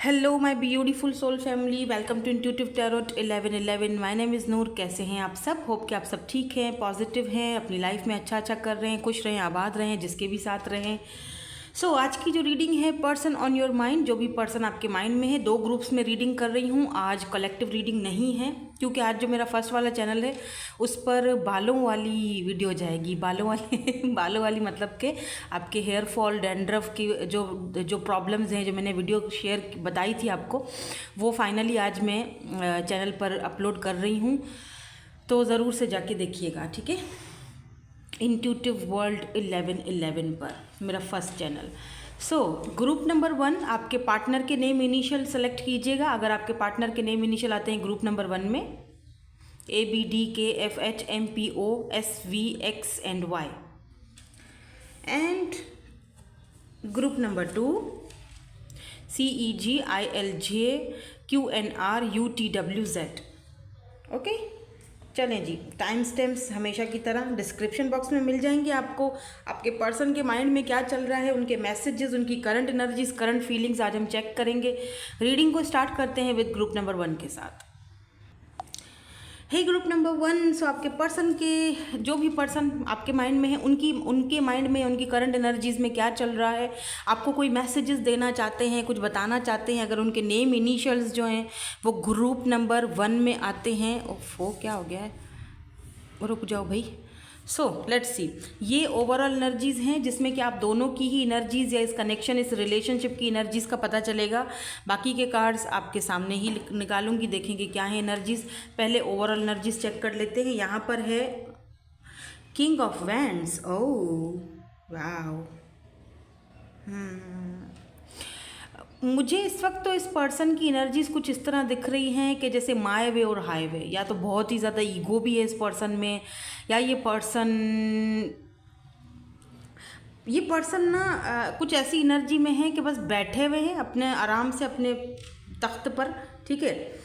Hello my beautiful soul family, welcome to intuitive tarot 1111। My name is Noor. कैसे हैं आप सब? होप कि आप सब ठीक हैं, पॉजिटिव हैं, अपनी लाइफ में अच्छा अच्छा कर रहे हैं, खुश रहें, आबाद रहें, जिसके भी साथ रहें। आज की जो रीडिंग है, पर्सन ऑन योर माइंड, जो भी पर्सन आपके माइंड में है, 2 ग्रुप्स में रीडिंग कर रही हूँ। आज कलेक्टिव रीडिंग नहीं है, क्योंकि आज जो मेरा फर्स्ट वाला चैनल है उस पर बालों वाली वीडियो जाएगी। बालों वाली बालों वाली मतलब कि आपके हेयर फॉल, डैंड्रफ की जो जो प्रॉब्लम्स हैं, जो मैंने वीडियो शेयर बताई थी आपको, वो फाइनली आज मैं चैनल पर अपलोड कर रही हूँ। तो ज़रूर से जाके देखिएगा, ठीक है। इंट्यूटिव वर्ल्ड 1111 पर मेरा फर्स्ट चैनल। ग्रुप नंबर 1, आपके पार्टनर के नेम इनिशियल सेलेक्ट कीजिएगा। अगर आपके पार्टनर के नेम इनिशियल आते हैं ग्रुप नंबर 1 में, ABDKFHMPOSVX and Y, and group number 2, CEGILJQNRUTWZ। Okay, चलें जी। टाइम स्टैम्प्स हमेशा की तरह डिस्क्रिप्शन बॉक्स में मिल जाएंगे आपको। आपके पर्सन के माइंड में क्या चल रहा है, उनके मैसेजेस, उनकी करंट एनर्जीज, करंट फीलिंग्स आज हम चेक करेंगे। रीडिंग को स्टार्ट करते हैं विद ग्रुप नंबर 1 के साथ। हे ग्रुप नंबर 1, आपके पर्सन के, जो भी पर्सन आपके माइंड में है, उनके माइंड में, उनकी करंट एनर्जीज में क्या चल रहा है, आपको कोई मैसेजेस देना चाहते हैं, कुछ बताना चाहते हैं। अगर उनके नेम इनिशियल्स जो हैं वो ग्रुप नंबर 1 में आते हैं, वो क्या हो गया है, रुक जाओ भाई। लेट्स सी, ये ओवरऑल एनर्जीज हैं जिसमें कि आप दोनों की ही एनर्जीज या इस कनेक्शन, इस रिलेशनशिप की एनर्जीज का पता चलेगा। बाकी के कार्ड्स आपके सामने ही निकालूंगी, देखेंगे क्या है एनर्जीज। पहले ओवरऑल एनर्जीज चेक कर लेते हैं। यहाँ पर है king of wands. Oh wow. मुझे इस वक्त तो इस पर्सन की एनर्जीज कुछ इस तरह दिख रही हैं कि जैसे माय वे और हाई वे, या तो बहुत ही ज़्यादा ईगो भी है इस पर्सन में, या ये पर्सन ना कुछ ऐसी एनर्जी में है कि बस बैठे हुए हैं अपने आराम से अपने तख्त पर, ठीक है।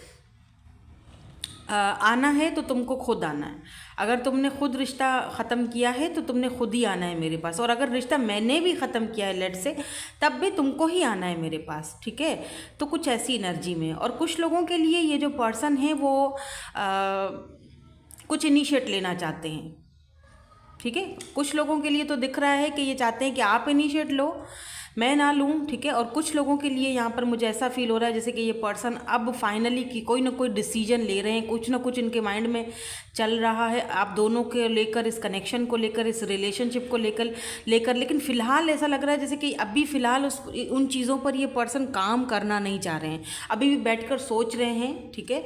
आना है तो तुमको खुद आना है। अगर तुमने खुद रिश्ता ख़त्म किया है तो तुमने खुद ही आना है मेरे पास, और अगर रिश्ता मैंने भी ख़त्म किया है लेट से, तब भी तुमको ही आना है मेरे पास, ठीक है। तो कुछ ऐसी एनर्जी में, और कुछ लोगों के लिए ये जो पर्सन है वो कुछ इनिशिएट लेना चाहते हैं, ठीक है। कुछ लोगों के लिए तो दिख रहा है कि ये चाहते हैं कि आप इनिशिएट लो, मैं ना लूँ, ठीक है। और कुछ लोगों के लिए यहाँ पर मुझे ऐसा फील हो रहा है जैसे कि ये पर्सन अब फाइनली की कोई ना कोई डिसीजन ले रहे हैं, कुछ ना कुछ इनके माइंड में चल रहा है आप दोनों के लेकर, इस कनेक्शन को लेकर, इस रिलेशनशिप को लेकर लेकिन फ़िलहाल ऐसा लग रहा है जैसे कि अभी फ़िलहाल उन चीज़ों पर ये पर्सन काम करना नहीं चाह रहे हैं। अभी भी बैठकर सोच रहे हैं, ठीक है।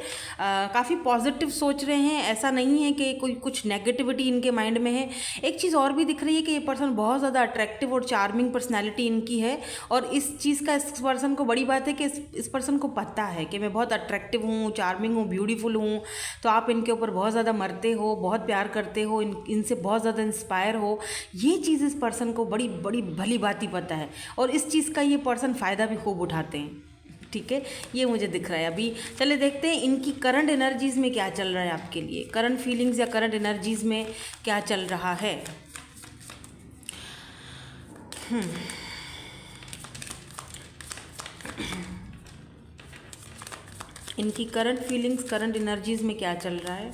काफ़ी पॉजिटिव सोच रहे हैं, ऐसा नहीं है कि कोई कुछ नेगेटिविटी इनके माइंड में है। एक चीज़ और भी दिख रही है कि ये पर्सन बहुत ज़्यादा अट्रैक्टिव और चार्मिंग पर्सनैलिटी इनकी है, और इस चीज़ का इस पर्सन को बड़ी बात है कि इस पर्सन को पता है कि मैं बहुत अट्रैक्टिव हूँ, चार्मिंग हूँ, ब्यूटीफुल हूँ। तो आप इनके ऊपर बहुत ज़्यादा मरते हो, बहुत प्यार करते हो, इनसे बहुत ज़्यादा इंस्पायर हो। ये चीज़ इस पर्सन को बड़ी बड़ी भली बात ही पता है, और इस चीज़ का ये पर्सन फ़ायदा भी खूब उठाते हैं, ठीक है। ये मुझे दिख रहा है। अभी चले देखते हैं इनकी करंट एनर्जीज़ में क्या चल रहा है आपके लिए, करंट फीलिंग्स या करंट एनर्जीज़ में क्या चल रहा है। इनकी करंट फीलिंग्स, करंट एनर्जीज़ में क्या चल रहा है,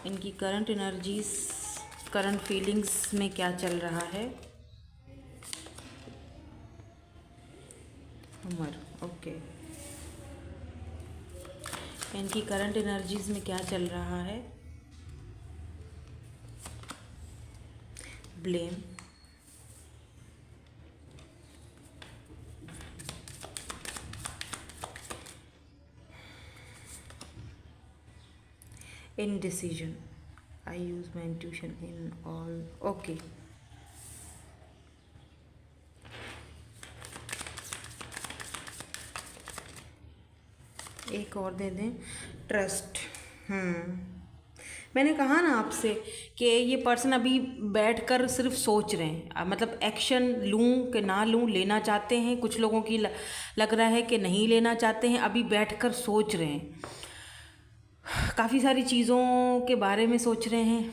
इनकी करंट एनर्जीज़, करंट फीलिंग्स में क्या चल रहा है। उमर, ओके। इनकी करंट एनर्जीज़ में क्या चल रहा है। Blame, indecision. I use my intuition in all. Okay. एक और दे दें, ट्रस्ट। मैंने कहा ना आपसे कि ये पर्सन अभी बैठकर सिर्फ सोच रहे हैं, मतलब एक्शन लूँ कि ना लूँ, लेना चाहते हैं। कुछ लोगों की लग रहा है कि नहीं लेना चाहते हैं, अभी बैठकर सोच रहे हैं, काफ़ी सारी चीज़ों के बारे में सोच रहे हैं।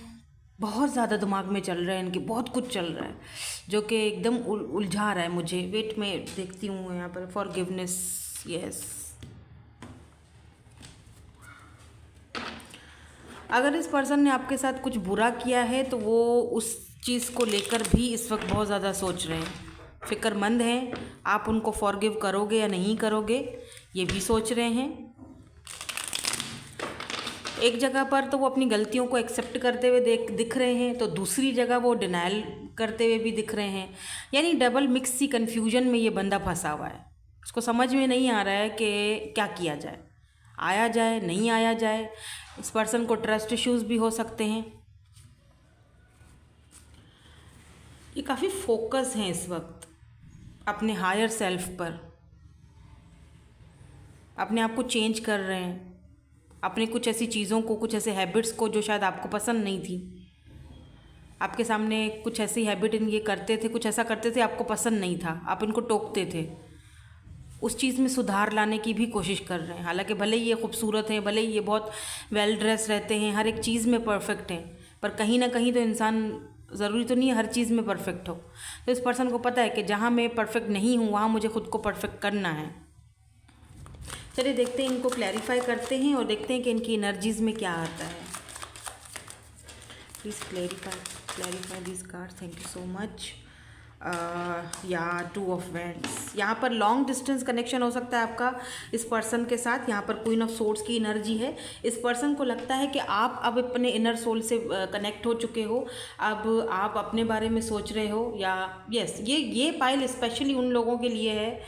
बहुत ज़्यादा दिमाग में चल रहा है इनके, बहुत कुछ चल रहा है जो कि एकदम उलझा रहा है मुझे। वेट में देखती हूँ यहाँ पर, फॉरगिवनेस, यस। अगर इस पर्सन ने आपके साथ कुछ बुरा किया है तो वो उस चीज़ को लेकर भी इस वक्त बहुत ज़्यादा सोच रहे हैं, फ़िक्रमंद हैं। आप उनको फॉरगिव करोगे या नहीं करोगे ये भी सोच रहे हैं। एक जगह पर तो वो अपनी गलतियों को एक्सेप्ट करते हुए दिख रहे हैं, तो दूसरी जगह वो डिनाइल करते हुए भी दिख रहे हैं। यानी डबल मिक्स सी कन्फ्यूजन में ये बंदा फंसा हुआ है। उसको समझ में नहीं आ रहा है कि क्या किया जाए, आया जाए नहीं आया जाए। इस पर्सन को ट्रस्ट इश्यूज़ भी हो सकते हैं। ये काफ़ी फोकस हैं इस वक्त अपने हायर सेल्फ पर, अपने आप को चेंज कर रहे हैं, अपने कुछ ऐसी चीज़ों को, कुछ ऐसे हैबिट्स को जो शायद आपको पसंद नहीं थी। आपके सामने कुछ ऐसी हैबिट ये करते थे, कुछ ऐसा करते थे आपको पसंद नहीं था, आप इनको टोकते थे। उस चीज़ में सुधार लाने की भी कोशिश कर रहे हैं। हालांकि भले ही ये खूबसूरत हैं, भले ही ये बहुत वेल ड्रेस रहते हैं, हर एक चीज़ में परफेक्ट हैं, पर कहीं ना कहीं तो इंसान, ज़रूरी तो नहीं है हर चीज़ में परफेक्ट हो। तो इस पर्सन को पता है कि जहाँ मैं परफेक्ट नहीं हूँ वहाँ मुझे खुद को परफेक्ट करना है। चलिए देखते हैं, इनको क्लैरिफाई करते हैं और देखते हैं कि इनकी एनर्जीज़ में क्या आता है। Please clarify this card, thank you so much. या 2 ऑफ वैंड्स, यहाँ पर लॉन्ग डिस्टेंस कनेक्शन हो सकता है आपका इस पर्सन के साथ। यहाँ पर क्वीन ऑफ सोर्ड्स की एनर्जी है। इस पर्सन को लगता है कि आप अब अपने इनर सोल से कनेक्ट हो चुके हो, अब आप अपने बारे में सोच रहे हो। या यस, ये पाइल स्पेशली उन लोगों के लिए है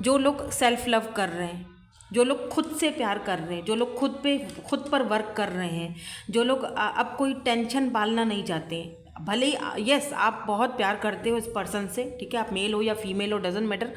जो लोग सेल्फ लव कर रहे हैं, जो लोग खुद से प्यार कर रहे हैं, जो लोग खुद पर वर्क कर रहे हैं, जो लोग अब कोई टेंशन पालना नहीं चाहते। भले ही यस आप बहुत प्यार करते हो इस पर्सन से, ठीक है, आप मेल हो या फीमेल हो, डजेंट मैटर।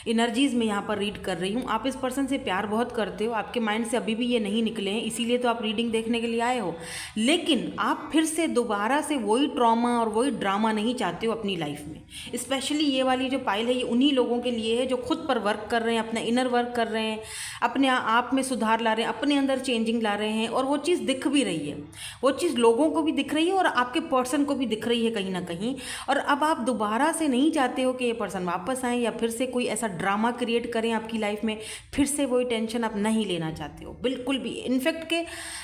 एनर्जीज़ में यहाँ पर रीड कर रही हूँ, आप इस पर्सन से प्यार बहुत करते हो, आपके माइंड से अभी भी ये नहीं निकले हैं, इसीलिए तो आप रीडिंग देखने के लिए आए हो। लेकिन आप फिर से दोबारा से वही ट्रॉमा और वही ड्रामा नहीं चाहते हो अपनी लाइफ में। स्पेशली ये वाली जो पाइल है ये उन्हीं लोगों के लिए है जो खुद पर वर्क कर रहे हैं, अपना इनर वर्क कर रहे हैं, अपने आप में सुधार ला रहे हैं, अपने अंदर चेंजिंग ला रहे हैं। और वो चीज़ दिख भी रही है, वो चीज़ लोगों को भी दिख रही है और आपके पर्सन को भी दिख रही है कहीं ना कहीं। और अब आप दोबारा से नहीं चाहते हो कि ये पर्सन वापस आए या फिर से कोई ऐसा ड्रामा क्रिएट करें आपकी लाइफ में, फिर से वही टेंशन आप नहीं लेना चाहते हो बिल्कुल भी। इनफैक्ट के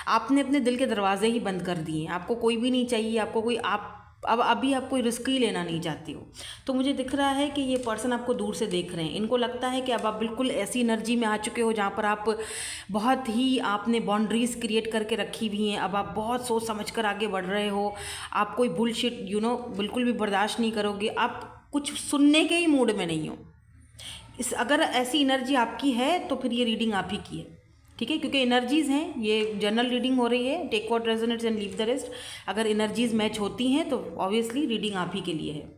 आपने अपने दिल के दरवाजे ही बंद कर दिए, आपको कोई भी नहीं चाहिए, आपको कोई अब अभी आप कोई रिस्क ही लेना नहीं चाहती हो। तो मुझे दिख रहा है कि ये पर्सन आपको दूर से देख रहे हैं। इनको लगता है कि अब आप बिल्कुल ऐसी एनर्जी में आ चुके हो जहाँ पर आप बहुत ही आपने बाउंड्रीज़ क्रिएट करके रखी हुई हैं। अब आप बहुत सोच समझ कर आगे बढ़ रहे हो, आप कोई बुलशिट बिल्कुल भी बर्दाश्त नहीं करोगे, आप कुछ सुनने के ही मूड में नहीं हो। अगर ऐसी एनर्जी आपकी है तो फिर ये रीडिंग आप ही की है, ठीक है, क्योंकि एनर्जीज़ हैं, ये जनरल रीडिंग हो रही है, take what resonates and leave the rest. अगर एनर्जीज़ मैच होती हैं तो ऑब्वियसली रीडिंग आप ही के लिए है,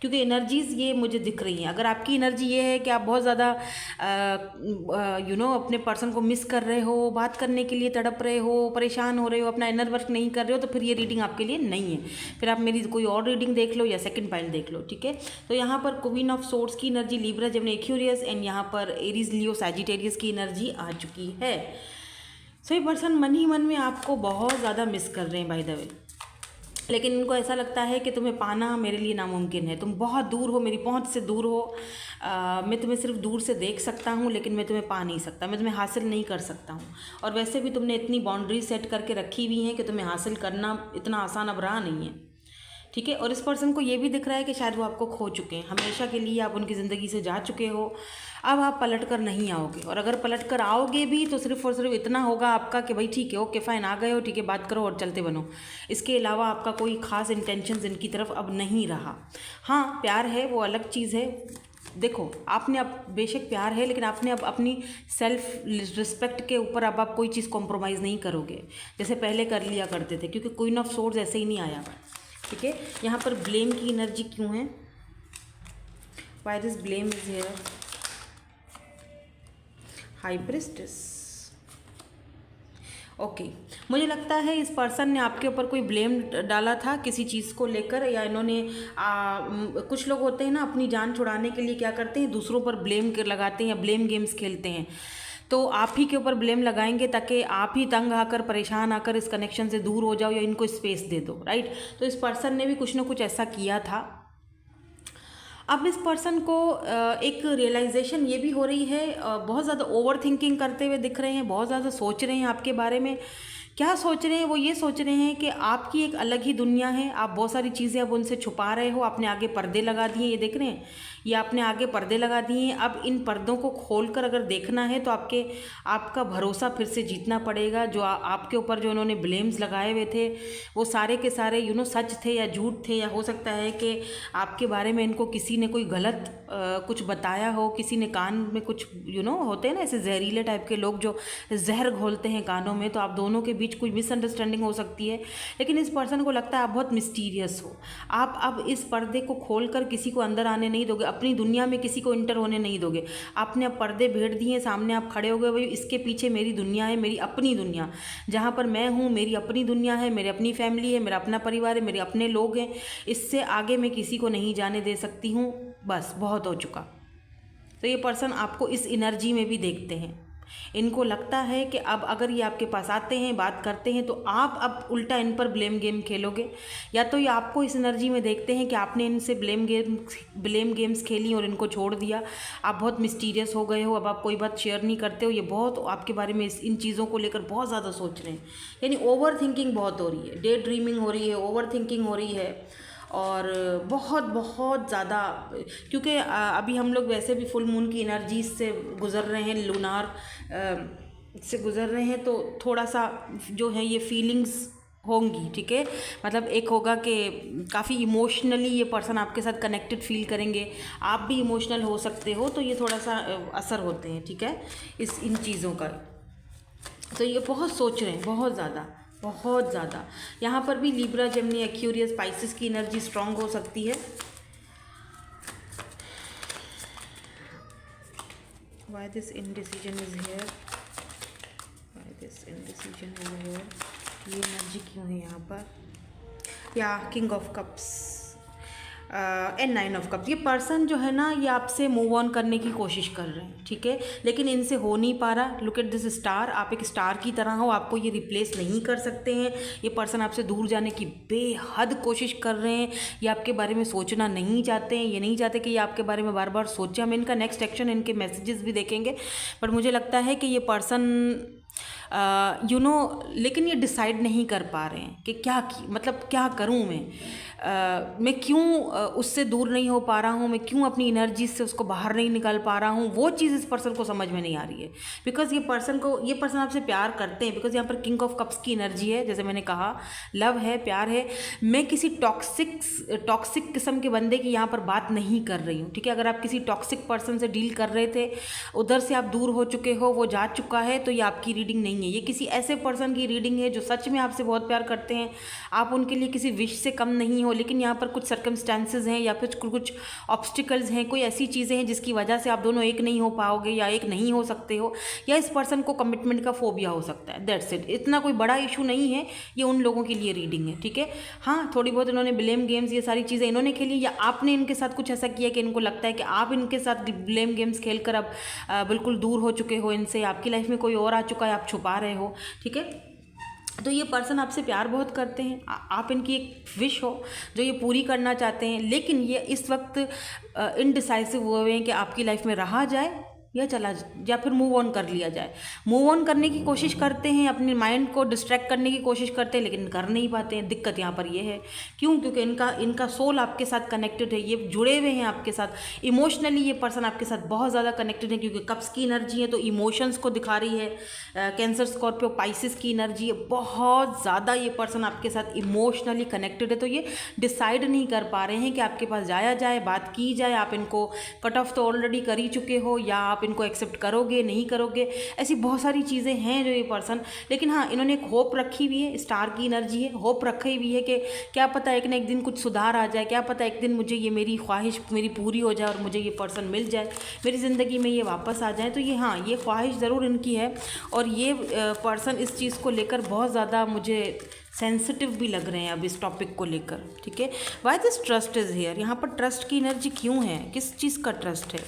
क्योंकि एनर्जीज़ ये मुझे दिख रही हैं। अगर आपकी एनर्जी ये है कि आप बहुत ज़्यादा अपने पर्सन को मिस कर रहे हो, बात करने के लिए तड़प रहे हो, परेशान हो रहे हो, अपना इनर वर्क नहीं कर रहे हो, तो फिर ये रीडिंग आपके लिए नहीं है। फिर आप मेरी कोई और रीडिंग देख लो या सेकंड पाइल देख लो, ठीक है। तो यहाँ पर क्वीन ऑफ सोर्ड्स की energy, Libra, Gemini, Aquarius and यहाँ पर एरीज, लियो, सैजिटेरियस की एनर्जी आ चुकी है। सो ये पर्सन मन ही मन में आपको बहुत ज़्यादा मिस कर रहे हैं बाय द वे, लेकिन इनको ऐसा लगता है कि तुम्हें पाना मेरे लिए नामुमकिन है, तुम बहुत दूर हो, मेरी पहुंच से दूर हो। मैं तुम्हें सिर्फ दूर से देख सकता हूं लेकिन मैं तुम्हें पा नहीं सकता, मैं तुम्हें हासिल नहीं कर सकता हूं। और वैसे भी तुमने इतनी बाउंड्री सेट करके रखी हुई हैं कि तुम्हें हासिल करना इतना आसान अब रहा नहीं है, ठीक है। और इस पर्सन को ये भी दिख रहा है कि शायद वो आपको खो चुके हैं, हमेशा के लिए आप उनकी ज़िंदगी से जा चुके हो, अब आप पलट कर नहीं आओगे। और अगर पलट कर आओगे भी तो सिर्फ और सिर्फ इतना होगा आपका कि भाई ठीक है, ओके फाइन, आ गए हो, ठीक है, बात करो और चलते बनो। इसके अलावा आपका कोई ख़ास इंटेंशन इनकी तरफ अब नहीं रहा। हाँ, प्यार है, वो अलग चीज़ है। देखो, आपने अब बेशक प्यार है, लेकिन आपने अब अपनी सेल्फ रिस्पेक्ट के ऊपर अब आप कोई चीज़ कॉम्प्रोमाइज़ नहीं करोगे जैसे पहले कर लिया करते थे, क्योंकि क्वीन ऑफ सोर्ड्स ऐसे ही नहीं आया, ठीक है। यहाँ पर ब्लेम की एनर्जी क्यों है? Why this blame is here? High priestess, okay. मुझे लगता है इस पर्सन ने आपके ऊपर कोई ब्लेम डाला था किसी चीज़ को लेकर, या इन्होंने कुछ लोग होते हैं ना, अपनी जान छुड़ाने के लिए क्या करते हैं, दूसरों पर ब्लेम लगाते हैं या ब्लेम गेम्स खेलते हैं। तो आप ही के ऊपर ब्लेम लगाएंगे ताकि आप ही तंग आकर परेशान आकर इस कनेक्शन से दूर हो जाओ या इनको स्पेस दे दो, राइट। तो इस पर्सन ने भी कुछ ना कुछ ऐसा किया था। अब इस पर्सन को एक रियलाइजेशन ये भी हो रही है, बहुत ज़्यादा ओवर थिंकिंग करते हुए दिख रहे हैं, बहुत ज़्यादा सोच रहे हैं आपके बारे में। क्या सोच रहे हैं? वो ये सोच रहे हैं कि आपकी एक अलग ही दुनिया है, आप बहुत सारी चीज़ें अब उनसे छुपा रहे हो, आपने आगे पर्दे लगा दिए, ये देख रहे हैं, ये आपने आगे पर्दे लगा दिए हैं। अब इन पर्दों को खोलकर अगर देखना है तो आपका भरोसा फिर से जीतना पड़ेगा। जो आपके ऊपर जो उन्होंने ब्लेम्स लगाए हुए थे वो सारे के सारे सच थे या झूठ थे, या हो सकता है कि आपके बारे में इनको किसी ने कोई गलत कुछ बताया हो, किसी ने कान में कुछ होते हैं ना ऐसे जहरीले टाइप के लोग जो जहर घोलते हैं कानों में, तो आप दोनों के बीच कुछ मिसअंडरस्टैंडिंग हो सकती है। लेकिन इस पर्सन को लगता है आप बहुत मिस्टीरियस हो, आप अब इस पर्दे को खोलकर किसी को अंदर आने नहीं दोगे, अपनी दुनिया में किसी को इंटर होने नहीं दोगे। आपने अब पर्दे भेड़ दिए, सामने आप खड़े हो गए, भाई इसके पीछे मेरी दुनिया है, मेरी अपनी दुनिया, जहाँ पर मैं हूँ मेरी अपनी दुनिया है, मेरी अपनी फैमिली है, मेरा अपना परिवार है, मेरे अपने लोग हैं, इससे आगे मैं किसी को नहीं जाने दे सकती हूँ, बस बहुत हो चुका। तो ये पर्सन आपको इस एनर्जी में भी देखते हैं। इनको लगता है कि अब अगर ये आपके पास आते हैं, बात करते हैं, तो आप अब उल्टा इन पर ब्लेम गेम खेलोगे, या तो ये आपको इस एनर्जी में देखते हैं कि आपने इनसे ब्लेम गेम्स खेली और इनको छोड़ दिया, आप बहुत मिस्टीरियस हो गए हो, अब आप कोई बात शेयर नहीं करते हो, ये बहुत आपके बारे में इन चीज़ों को लेकर बहुत ज़्यादा सोच रहे हैं। यानी ओवर थिंकिंग बहुत हो रही है, डे ड्रीमिंग हो रही है, ओवर थिंकिंग हो रही है, और बहुत बहुत ज़्यादा, क्योंकि अभी हम लोग वैसे भी फुल मून की एनर्जी से गुज़र रहे हैं, लूनार से गुज़र रहे हैं, तो थोड़ा सा जो है ये फीलिंग्स होंगी, ठीक है। मतलब एक होगा कि काफ़ी इमोशनली ये पर्सन आपके साथ कनेक्टेड फील करेंगे, आप भी इमोशनल हो सकते हो, तो ये थोड़ा सा असर होते हैं, ठीक है, इन चीज़ों का। तो ये बहुत सोच रहे हैं, बहुत ज़्यादा, बहुत ज़्यादा। यहाँ पर भी लिब्रा, जेमिनी, एक्वेरियस, स्पाइसेस की एनर्जी स्ट्रांग हो सकती है। Why this indecision is here? Why this indecision is here? ये एनर्जी क्यों है यहाँ पर? या king of cups and 9 of cups. ये पर्सन जो है ना, ये आपसे मूव ऑन करने की कोशिश कर रहे हैं, ठीक है, लेकिन इनसे हो नहीं पा रहा। लुक एट दिस स्टार, आप एक स्टार की तरह हो, आपको ये रिप्लेस नहीं कर सकते हैं। ये पर्सन आपसे दूर जाने की बेहद कोशिश कर रहे हैं, ये आपके बारे में सोचना नहीं चाहते हैं, ये नहीं चाहते कि ये आपके बारे में बार बार सोचे। हम इनका नेक्स्ट एक्शन, इनके मैसेजेस भी देखेंगे, बट मुझे लगता है कि ये पर्सन लेकिन ये डिसाइड नहीं कर पा रहे हैं कि क्या करूं मैं क्यों उससे दूर नहीं हो पा रहा हूँ, मैं क्यों अपनी एनर्जी से उसको बाहर नहीं निकाल पा रहा हूँ। वो चीज़ इस पर्सन को समझ में नहीं आ रही है, बिकॉज ये पर्सन आपसे प्यार करते हैं, बिकॉज यहाँ पर किंग ऑफ कप्स की एनर्जी है, जैसे मैंने कहा, लव है, प्यार है। मैं किसी टॉक्सिक किस्म के बंदे की यहाँ पर बात नहीं कर रही हूँ, ठीक है। अगर आप किसी टॉक्सिक पर्सन से डील कर रहे थे, उधर से आप दूर हो चुके हो, वो जा चुका है, तो ये आपकी रीडिंग नहीं है। ये किसी ऐसे पर्सन की रीडिंग है जो सच में आपसे बहुत प्यार करते हैं, आप उनके लिए किसी विश से कम नहीं हो, लेकिन यहाँ पर कुछ सर्कमस्टेंसेज हैं या फिर कुछ ऑब्स्टिकल्स हैं, कोई ऐसी चीज़ें हैं जिसकी वजह से आप दोनों एक नहीं हो पाओगे या एक नहीं हो सकते हो, या इस पर्सन को कमिटमेंट का फोबिया हो सकता है। दैट्स इट, इतना कोई बड़ा इशू नहीं है, ये उन लोगों के लिए रीडिंग है, ठीक है। हाँ, थोड़ी बहुत इन्होंने ब्लेम गेम्स, ये सारी चीज़ें इन्होंने खेली, या आपने इनके साथ कुछ ऐसा किया कि इनको लगता है कि आप इनके साथ ब्लेम गेम्स खेलकर अब बिल्कुल दूर हो चुके हो इनसे, आपकी लाइफ में कोई और आ चुका है, आप छुपा रहे हो, ठीक है। तो ये पर्सन आपसे प्यार बहुत करते हैं, आप इनकी एक विश हो जो ये पूरी करना चाहते हैं, लेकिन ये इस वक्त इनडिसाइसिव हुए हैं कि आपकी लाइफ में रहा जाए या फिर मूव ऑन कर लिया जाए। मूव ऑन करने की कोशिश करते हैं, अपने माइंड को डिस्ट्रैक्ट करने की कोशिश करते हैं, लेकिन कर नहीं पाते हैं। दिक्कत यहाँ पर ये है, क्यों? क्योंकि इनका सोल आपके साथ कनेक्टेड है, ये जुड़े हुए हैं आपके साथ इमोशनली। ये पर्सन आपके साथ बहुत ज़्यादा कनेक्टेड है, क्योंकि कप्स की एनर्जी है तो इमोशंस को दिखा रही है। कैंसर, स्कॉर्पियो, पाइसिस की एनर्जी है, बहुत ज़्यादा ये पर्सन आपके साथ इमोशनली कनेक्टेड है। तो ये डिसाइड नहीं कर पा रहे हैं कि आपके पास जाया जाए, बात की जाए। आप इनको कट ऑफ तो ऑलरेडी कर ही चुके हो, या आप इनको एक्सेप्ट करोगे, नहीं करोगे, ऐसी बहुत सारी चीज़ें हैं जो ये पर्सन। लेकिन हाँ, इन्होंने एक होप रखी हुई है, स्टार की एनर्जी है, होप रखी हुई है कि क्या पता एक ना एक दिन कुछ सुधार आ जाए, क्या पता एक दिन मुझे ये मेरी ख्वाहिश मेरी पूरी हो जाए और मुझे ये पर्सन मिल जाए, मेरी ज़िंदगी में ये वापस आ जाए। तो ये हाँ, ये ख्वाहिश ज़रूर इनकी है, और ये पर्सन इस चीज़ को लेकर बहुत ज़्यादा मुझे सेंसिटिव भी लग रहे हैं अब इस टॉपिक को लेकर, ठीक है। Why this trust is here, यहाँ पर ट्रस्ट की एनर्जी क्यों है, किस चीज़ का ट्रस्ट है?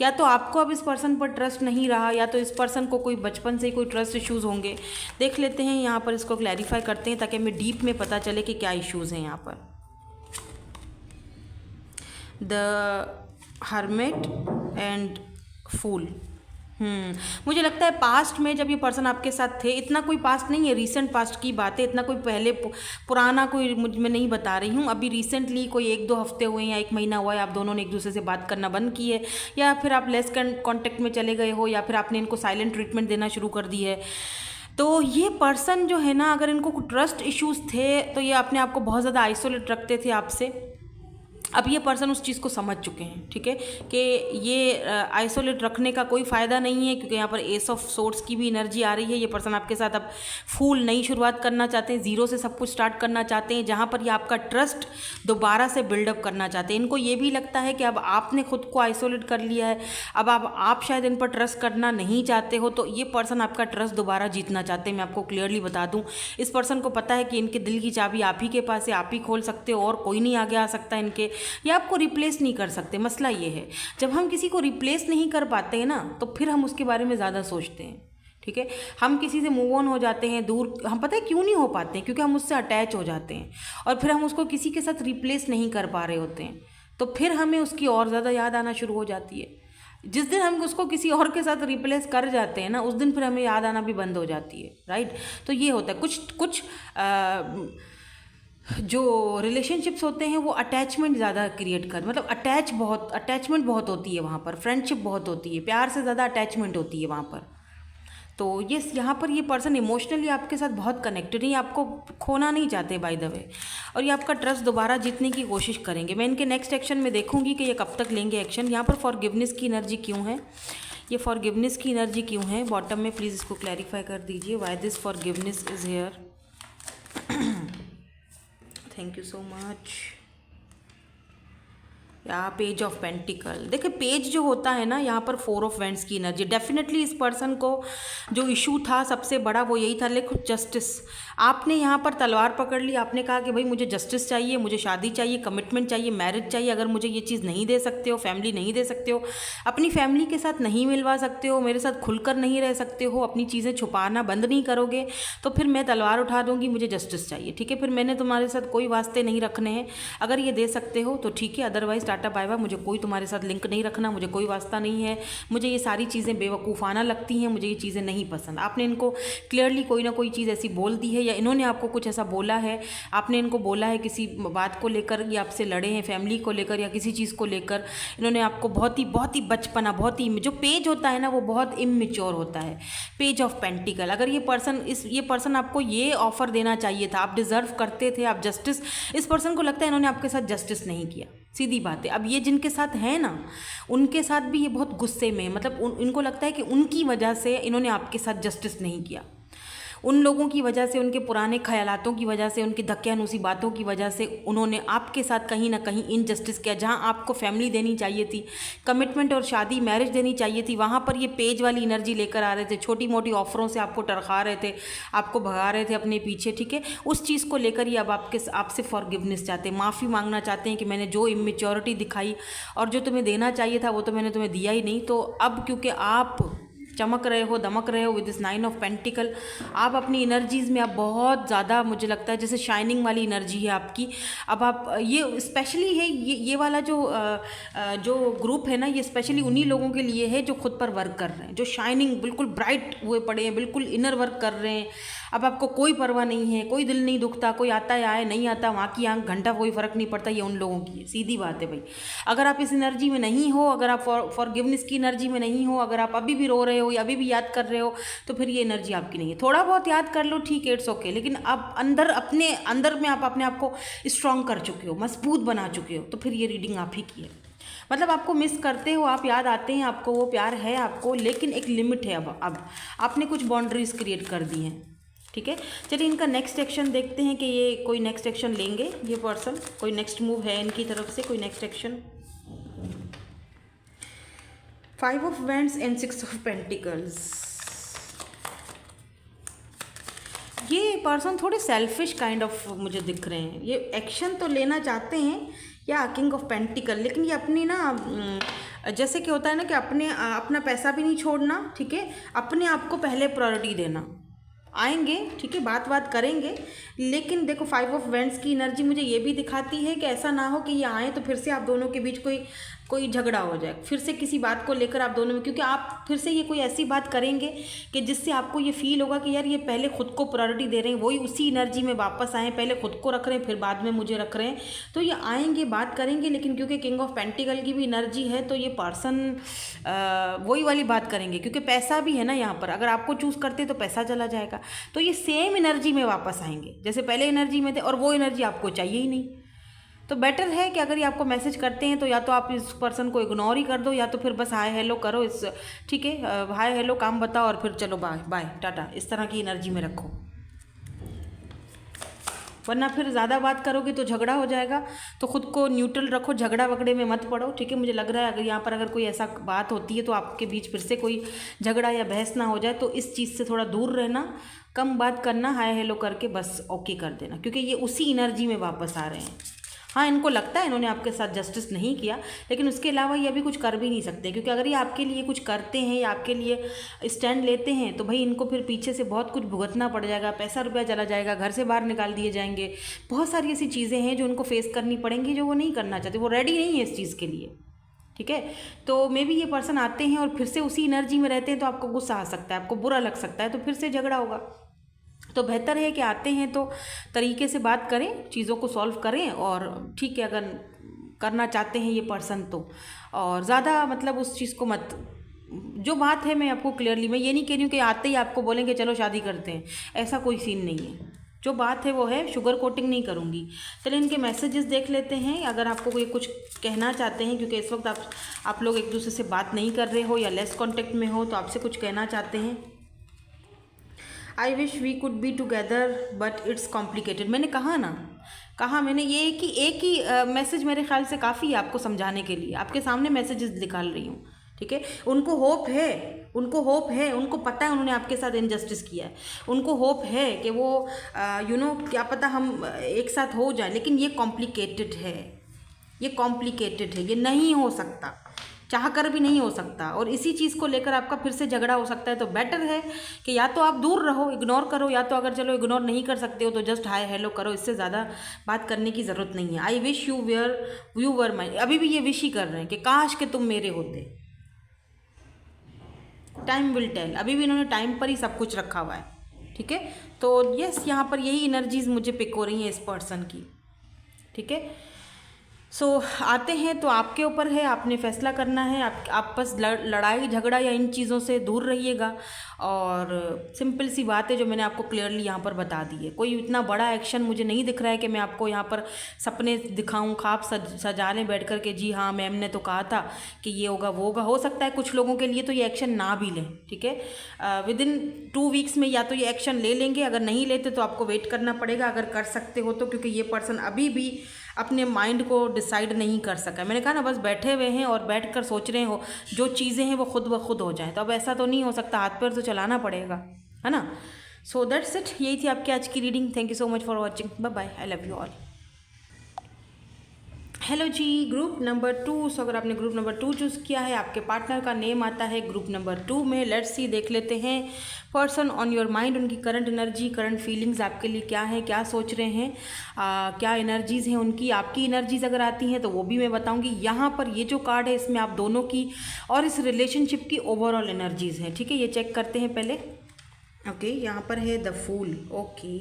या तो आपको अब इस पर्सन पर ट्रस्ट नहीं रहा, या तो इस पर्सन को कोई बचपन से ही कोई ट्रस्ट इश्यूज़ होंगे। देख लेते हैं यहाँ पर, इसको क्लैरिफाई करते हैं ताकि हमें डीप में पता चले कि क्या इश्यूज़ हैं यहाँ पर। द हर्मिट एंड फूल। मुझे लगता है पास्ट में जब ये पर्सन आपके साथ थे, इतना कोई पास्ट नहीं है, रीसेंट पास्ट की बात है, इतना कोई पहले पुराना कोई मैं नहीं बता रही हूँ। अभी रिसेंटली कोई 1-2 हफ्ते हुए हैं या 1 महीना हुआ है, आप दोनों ने एक दूसरे से बात करना बंद की है, या फिर आप लेस कॉन्टेक्ट में चले गए हो, या फिर आपने इनको साइलेंट ट्रीटमेंट देना शुरू कर दी है। तो ये पर्सन जो है ना, अगर इनको ट्रस्ट इश्यूज़ थे तो ये अपने आप को बहुत ज़्यादा आइसोलेट रखते थे आपसे। अब ये पर्सन उस चीज़ को समझ चुके हैं, ठीक है, कि ये आइसोलेट रखने का कोई फ़ायदा नहीं है, क्योंकि यहाँ पर एस ऑफ सोर्ड्स की भी एनर्जी आ रही है। ये पर्सन आपके साथ अब फुल नई शुरुआत करना चाहते हैं, ज़ीरो से सब कुछ स्टार्ट करना चाहते हैं, जहाँ पर ये आपका ट्रस्ट दोबारा से बिल्डअप करना चाहते हैं। इनको ये भी लगता है कि अब आपने खुद को आइसोलेट कर लिया है, अब आप शायद इन पर ट्रस्ट करना नहीं चाहते हो, तो ये पर्सन आपका ट्रस्ट दोबारा जीतना चाहते हैं। मैं आपको क्लियरली बता दूँ, इस पर्सन को पता है कि इनके दिल की चाबी आप ही के पास है, आप ही खोल सकते हो, और कोई नहीं आगे आ सकता इनके, या आपको रिप्लेस नहीं कर सकते। मसला ये है, जब हम किसी को रिप्लेस नहीं कर पाते हैं ना, तो फिर हम उसके बारे में ज़्यादा सोचते हैं, ठीक है। हम किसी से मूव ऑन हो जाते हैं दूर, हम पता है क्यों नहीं हो पाते हैं, क्योंकि हम उससे अटैच हो जाते हैं, और फिर हम उसको किसी के साथ रिप्लेस नहीं कर पा रहे होते हैं, तो फिर हमें उसकी और ज़्यादा याद आना शुरू हो जाती है। जिस दिन हम उसको किसी और के साथ रिप्लेस कर जाते हैं ना, उस दिन फिर हमें याद आना भी बंद हो जाती है, राइट। तो ये होता है, कुछ जो रिलेशनशिप्स होते हैं वो अटैचमेंट ज़्यादा क्रिएट कर, मतलब अटैचमेंट बहुत होती है वहाँ पर, फ्रेंडशिप बहुत होती है, प्यार से ज़्यादा अटैचमेंट होती है वहाँ पर। तो ये यहाँ पर ये पर्सन इमोशनली आपके साथ बहुत कनेक्टेड है, आपको खोना नहीं चाहते बाय द वे, और ये आपका ट्रस्ट दोबारा जीतने की कोशिश करेंगे। मैं इनके नेक्स्ट एक्शन में देखूंगी कि ये कब तक लेंगे एक्शन। यहाँ पर फॉरगिवनेस की एनर्जी क्यों है, ये फॉरगिवनेस की एनर्जी क्यों है बॉटम में, प्लीज़ इसको क्लैरिफाई कर दीजिए। Why this forgiveness is here. Thank you so much. या पेज ऑफ पेंटिकल, देखिए पेज जो होता है ना, यहाँ पर 4 ऑफ वेंट्स की एनर्जी। डेफिनेटली इस पर्सन को जो इशू था सबसे बड़ा वो यही था, लेकिन जस्टिस। आपने यहाँ पर तलवार पकड़ ली, आपने कहा कि भाई मुझे जस्टिस चाहिए, मुझे शादी चाहिए, कमिटमेंट चाहिए, मैरिज चाहिए। अगर मुझे ये चीज़ नहीं दे सकते हो, फैमिली नहीं दे सकते हो, अपनी फैमिली के साथ नहीं मिलवा सकते हो, मेरे साथ खुलकर नहीं रह सकते हो, अपनी चीज़ें छुपाना बंद नहीं करोगे, तो फिर मैं तलवार उठा दूँगी, मुझे जस्टिस चाहिए, ठीक है। फिर मैंने तुम्हारे साथ कोई वास्ते नहीं रखने हैं, अगर ये दे सकते हो तो ठीक है, अदरवाइज टाटा बाय बाय, मुझे कोई तुम्हारे साथ लिंक नहीं रखना, मुझे कोई वास्ता नहीं है, मुझे ये सारी चीज़ें बेवकूफ़ाना लगती हैं, मुझे ये चीज़ें नहीं पसंद। आपने इनको क्लियरली कोई ना कोई चीज़ ऐसी बोल दी है, या इन्होंने आपको कुछ ऐसा बोला है, आपने इनको बोला है किसी बात को लेकर, या आपसे लड़े हैं फैमिली को लेकर या किसी चीज़ को लेकर। इन्होंने आपको बहुत ही बचपना, बहुत ही जो पेज होता है ना वो बहुत इमेच्योर होता है, पेज ऑफ पेंटिकल। अगर ये पर्सन आपको ये ऑफर देना चाहिए था, आप डिज़र्व करते थे, आप जस्टिस, इस पर्सन को लगता है इन्होंने आपके साथ जस्टिस नहीं किया, सीधी बात है। अब ये जिनके साथ है ना, उनके साथ भी ये बहुत गुस्से में, मतलब इनको लगता है कि उनकी वजह से इन्होंने आपके साथ जस्टिस नहीं किया, उन लोगों की वजह से, उनके पुराने ख्यालातों की वजह से, उनकी धक्यानुसी बातों की वजह से उन्होंने आपके साथ कहीं ना कहीं इनजस्टिस किया। जहां आपको फैमिली देनी चाहिए थी, कमिटमेंट और शादी मैरिज देनी चाहिए थी, वहां पर ये पेज वाली एनर्जी लेकर आ रहे थे, छोटी मोटी ऑफरों से आपको टरखा रहे थे, आपको भगा रहे थे अपने पीछे, ठीक है। उस चीज़ को लेकर ये अब आपसे फॉरगिवनेस चाहते हैं, माफ़ी मांगना चाहते हैं कि मैंने जो इमेच्योरिटी दिखाई और जो तुम्हें देना चाहिए था वो तो मैंने तुम्हें दिया ही नहीं। तो अब क्योंकि आप चमक रहे हो, दमक रहे हो विद दिस 9 ऑफ पेंटिकल, आप अपनी एनर्जीज़ में आप बहुत ज़्यादा, मुझे लगता है जैसे शाइनिंग वाली एनर्जी है आपकी। अब आप ये स्पेशली है, ये वाला जो ग्रुप है ना, ये स्पेशली उन्हीं लोगों के लिए है जो खुद पर वर्क कर रहे हैं, जो शाइनिंग बिल्कुल ब्राइट हुए पड़े हैं, बिल्कुल इनर वर्क कर रहे हैं। अब आपको कोई परवाह नहीं है, कोई दिल नहीं दुखता, कोई आता है आए, नहीं आता वहाँ की आँख घंटा, कोई फ़र्क नहीं पड़ता, ये उन लोगों की है, सीधी बात है भाई। अगर आप इस एनर्जी में नहीं हो, अगर आप फॉरगिवनेस की एनर्जी में नहीं हो, अगर आप अभी भी रो रहे हो या अभी भी याद कर रहे हो, तो फिर ये एनर्जी आपकी नहीं है। थोड़ा बहुत याद कर लो, ठीक है, इट्स ओके, लेकिन आप अपने अंदर में आप अपने आप को स्ट्रॉन्ग कर चुके हो, मजबूत बना चुके हो, तो फिर ये रीडिंग आप ही की है। मतलब आपको मिस करते हो, आप याद आते हैं, आपको वो प्यार है आपको, लेकिन एक लिमिट है। अब आपने कुछ बाउंड्रीज क्रिएट कर दी हैं, ठीक है। चलिए इनका नेक्स्ट एक्शन देखते हैं कि ये कोई नेक्स्ट एक्शन लेंगे, ये पर्सन कोई नेक्स्ट मूव है इनकी तरफ से, कोई next action. 5 of vents and 6 of pentacles. ये पर्सन थोड़े सेल्फिश काइंड ऑफ मुझे दिख रहे हैं। ये एक्शन तो लेना चाहते हैं या किंग ऑफ पेंटिकल, लेकिन ये अपनी ना जैसे कि होता है ना कि अपना पैसा भी नहीं छोड़ना, ठीक है, अपने आप को पहले प्रायोरिटी देना। आएंगे, ठीक है, बात करेंगे, लेकिन देखो 5 ऑफ वेंट्स की एनर्जी मुझे ये भी दिखाती है कि ऐसा ना हो कि ये आए तो फिर से आप दोनों के बीच कोई झगड़ा हो जाए, फिर से किसी बात को लेकर आप दोनों में, क्योंकि आप फिर से ये कोई ऐसी बात करेंगे कि जिससे आपको ये फील होगा कि यार ये पहले खुद को प्रायोरिटी दे रहे हैं, वही उसी एनर्जी में वापस आए, पहले खुद को रख रहे हैं फिर बाद में मुझे रख रहे हैं। तो ये आएंगे, बात करेंगे, लेकिन क्योंकि किंग ऑफ पेंटिकल की भी एनर्जी है तो ये पर्सन वही वाली बात करेंगे, क्योंकि पैसा भी है ना यहाँ पर, अगर आपको चूज़ करते तो पैसा चला जाएगा। तो ये सेम एनर्जी में वापस आएंगे जैसे पहले एनर्जी में थे, और वो एनर्जी आपको चाहिए ही नहीं। तो बेटर है कि अगर ये आपको मैसेज करते हैं तो या तो आप इस पर्सन को इग्नोर ही कर दो, या तो फिर बस हाय हेलो करो, इस ठीक है, हाय हेलो काम बताओ और फिर चलो बाय बाय टाटा, इस तरह की एनर्जी में रखो, वरना फिर ज़्यादा बात करोगे तो झगड़ा हो जाएगा। तो खुद को न्यूट्रल रखो, झगड़ा वगड़े में मत पड़ो, ठीक है। मुझे लग रहा है अगर यहाँ पर अगर कोई ऐसा बात होती है तो आपके बीच फिर से कोई झगड़ा या बहस ना हो जाए, तो इस चीज़ से थोड़ा दूर रहना, कम बात करना, हाय हेलो करके बस ओके कर देना, क्योंकि ये उसी एनर्जी में वापस आ रहे हैं। हाँ, इनको लगता है इन्होंने आपके साथ जस्टिस नहीं किया, लेकिन उसके अलावा ये अभी कुछ कर भी नहीं सकते, क्योंकि अगर ये आपके लिए कुछ करते हैं या आपके लिए स्टैंड लेते हैं तो भाई इनको फिर पीछे से बहुत कुछ भुगतना पड़ जाएगा, पैसा रुपया चला जाएगा, घर से बाहर निकाल दिए जाएंगे, बहुत सारी ऐसी चीज़ें हैं जो उनको फेस करनी पड़ेंगी, जो वो नहीं करना चाहते, वो रेडी नहीं है इस चीज़ के लिए, ठीक है। तो मे बी ये पर्सन आते हैं और फिर से उसी एनर्जी में रहते हैं, तो आपको गुस्सा आ सकता है, आपको बुरा लग सकता है, तो फिर से झगड़ा होगा। तो बेहतर है कि आते हैं तो तरीके से बात करें, चीज़ों को सॉल्व करें, और ठीक है अगर करना चाहते हैं ये पर्सन तो, और ज़्यादा मतलब उस चीज़ को मत, जो बात है मैं आपको क्लियरली, मैं ये नहीं कह रही हूँ कि आते ही आपको बोलेंगे चलो शादी करते हैं, ऐसा कोई सीन नहीं है। जो बात है वो है, शुगर कोटिंग नहीं करूँगी। चलिए इनके मैसेजेस देख लेते हैं, अगर आपको कोई कुछ कहना चाहते हैं, क्योंकि इस वक्त आप लोग एक दूसरे से बात नहीं कर रहे हो या लेस कॉन्टेक्ट में हो, तो आपसे कुछ कहना चाहते हैं। I wish we could be together but it's complicated. मैंने कहा मैंने ये कि एक ही मैसेज मेरे ख्याल से काफ़ी है आपको समझाने के लिए, आपके सामने मैसेजेस निकाल रही हूँ, ठीक है। उनको होप है, उनको पता है उन्होंने आपके साथ इनजस्टिस किया है, उनको होप है कि वो क्या पता हम एक साथ हो जाए, लेकिन ये कॉम्प्लिकेटेड है, ये नहीं हो सकता, चाह कर भी नहीं हो सकता, और इसी चीज़ को लेकर आपका फिर से झगड़ा हो सकता है। तो बेटर है कि या तो आप दूर रहो, इग्नोर करो, या तो अगर चलो इग्नोर नहीं कर सकते हो तो जस्ट हाय हेलो करो, इससे ज़्यादा बात करने की ज़रूरत नहीं है। आई विश यू वर माई, अभी भी ये विश ही कर रहे हैं कि काश कि तुम मेरे होते। टाइम विल टेल, अभी भी इन्होंने टाइम पर ही सब कुछ रखा हुआ है, ठीक है। तो यस, यहाँ पर यही एनर्जीज मुझे पिक हो रही हैं इस पर्सन की, ठीक है। सो आते हैं तो आपके ऊपर है, आपने फैसला करना है, आप बस लड़ाई झगड़ा या इन चीज़ों से दूर रहिएगा, और सिंपल सी बात है जो मैंने आपको क्लियरली यहाँ पर बता दी है। कोई इतना बड़ा एक्शन मुझे नहीं दिख रहा है कि मैं आपको यहाँ पर सपने दिखाऊं, ख्वाब सजा लें बैठ कर के, जी हाँ मैम ने तो कहा था कि ये होगा वो होगा। हो सकता है कुछ लोगों के लिए तो ये एक्शन ना भी लें, ठीक है, विदिन 2 वीक्स में या तो ये एक्शन ले लेंगे, अगर नहीं लेते तो आपको वेट करना पड़ेगा, अगर कर सकते हो तो, क्योंकि ये पर्सन अभी भी अपने माइंड को डिसाइड नहीं कर सका। मैंने कहा ना, बस बैठे हुए हैं और बैठ कर सोच रहे हो जो चीज़ें हैं वो खुद ब खुद हो जाए, तो अब ऐसा तो नहीं हो सकता, हाथ पैर तो चलाना पड़ेगा, है ना। सो दैट्स इट, यही थी आपकी आज की reading. Thank you so much for watching, bye bye, I love you all. Hello ji, group number 2। So अगर आपने ग्रुप नंबर 2 चूज़ किया है, आपके पार्टनर का नेम आता है ग्रुप नंबर 2 में। लेट्स सी, देख लेते हैं पर्सन ऑन योर माइंड, उनकी करंट एनर्जी, करंट फीलिंग्स आपके लिए क्या है, क्या सोच रहे हैं, क्या एनर्जीज़ हैं उनकी। आपकी एनर्जीज़ अगर आती हैं तो वो भी मैं बताऊंगी। यहाँ पर ये जो कार्ड है इसमें आप दोनों की और इस रिलेशनशिप की ओवरऑल एनर्जीज़ हैं, ठीक है। ये चेक करते हैं पहले। ओके, यहाँ पर है द फूल। ओके,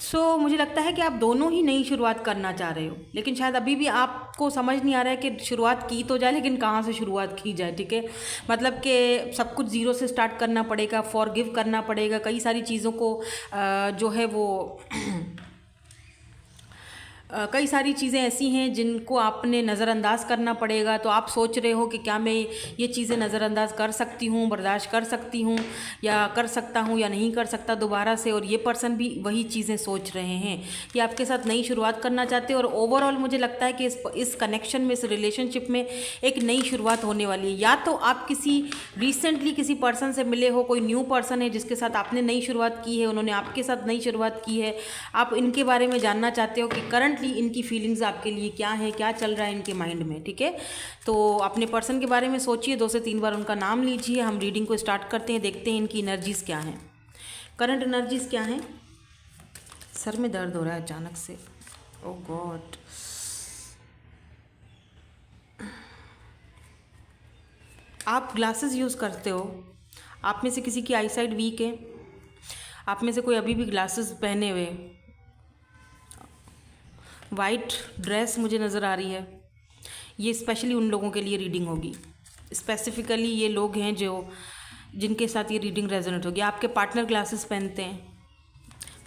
सो मुझे लगता है कि आप दोनों ही नई शुरुआत करना चाह रहे हो, लेकिन शायद अभी भी आपको समझ नहीं आ रहा है कि शुरुआत की तो जाए, लेकिन कहाँ से शुरुआत की जाए, ठीक है। मतलब कि सब कुछ ज़ीरो से स्टार्ट करना पड़ेगा, फॉरगिव करना पड़ेगा, कई सारी चीज़ों को जो है वो कई सारी चीज़ें ऐसी हैं जिनको आपने नज़रअंदाज करना पड़ेगा। तो आप सोच रहे हो कि क्या मैं ये चीज़ें नज़रअंदाज कर सकती हूँ, बर्दाश्त कर सकती हूँ, या कर सकता हूँ या नहीं कर सकता दोबारा से। और ये पर्सन भी वही चीज़ें सोच रहे हैं कि आपके साथ नई शुरुआत करना चाहते हैं। और ओवरऑल मुझे लगता है कि इस कनेक्शन में, इस रिलेशनशिप में एक नई शुरुआत होने वाली है। या तो आप रिसेंटली किसी पर्सन से मिले हो, कोई न्यू पर्सन है जिसके साथ आपने नई शुरुआत की है, उन्होंने आपके साथ नई शुरुआत की है। आप इनके बारे में जानना चाहते हो कि करंटली इनकी फीलिंग्स आपके लिए क्या है, क्या चल रहा है इनके माइंड में। ठीक है, तो अपने पर्सन के बारे में सोचिए, 2 से 3 बार उनका नाम लीजिए। हम रीडिंग को स्टार्ट करते हैं, देखते हैं इनकी एनर्जीज़ क्या हैं, करंट एनर्जीज़ क्या हैं। सर में दर्द हो रहा है अचानक से, ओह गॉड। आप ग्लासेस यूज़ करते हो, आप में से किसी की आईसाइट वीक है, आप में से कोई अभी भी ग्लासेस पहने हुए, वाइट ड्रेस मुझे नज़र आ रही है। ये स्पेशली उन लोगों के लिए रीडिंग होगी। स्पेसिफिकली ये लोग हैं जिनके साथ ये रीडिंग रेजोनेट होगी। आपके पार्टनर ग्लासेस पहनते हैं,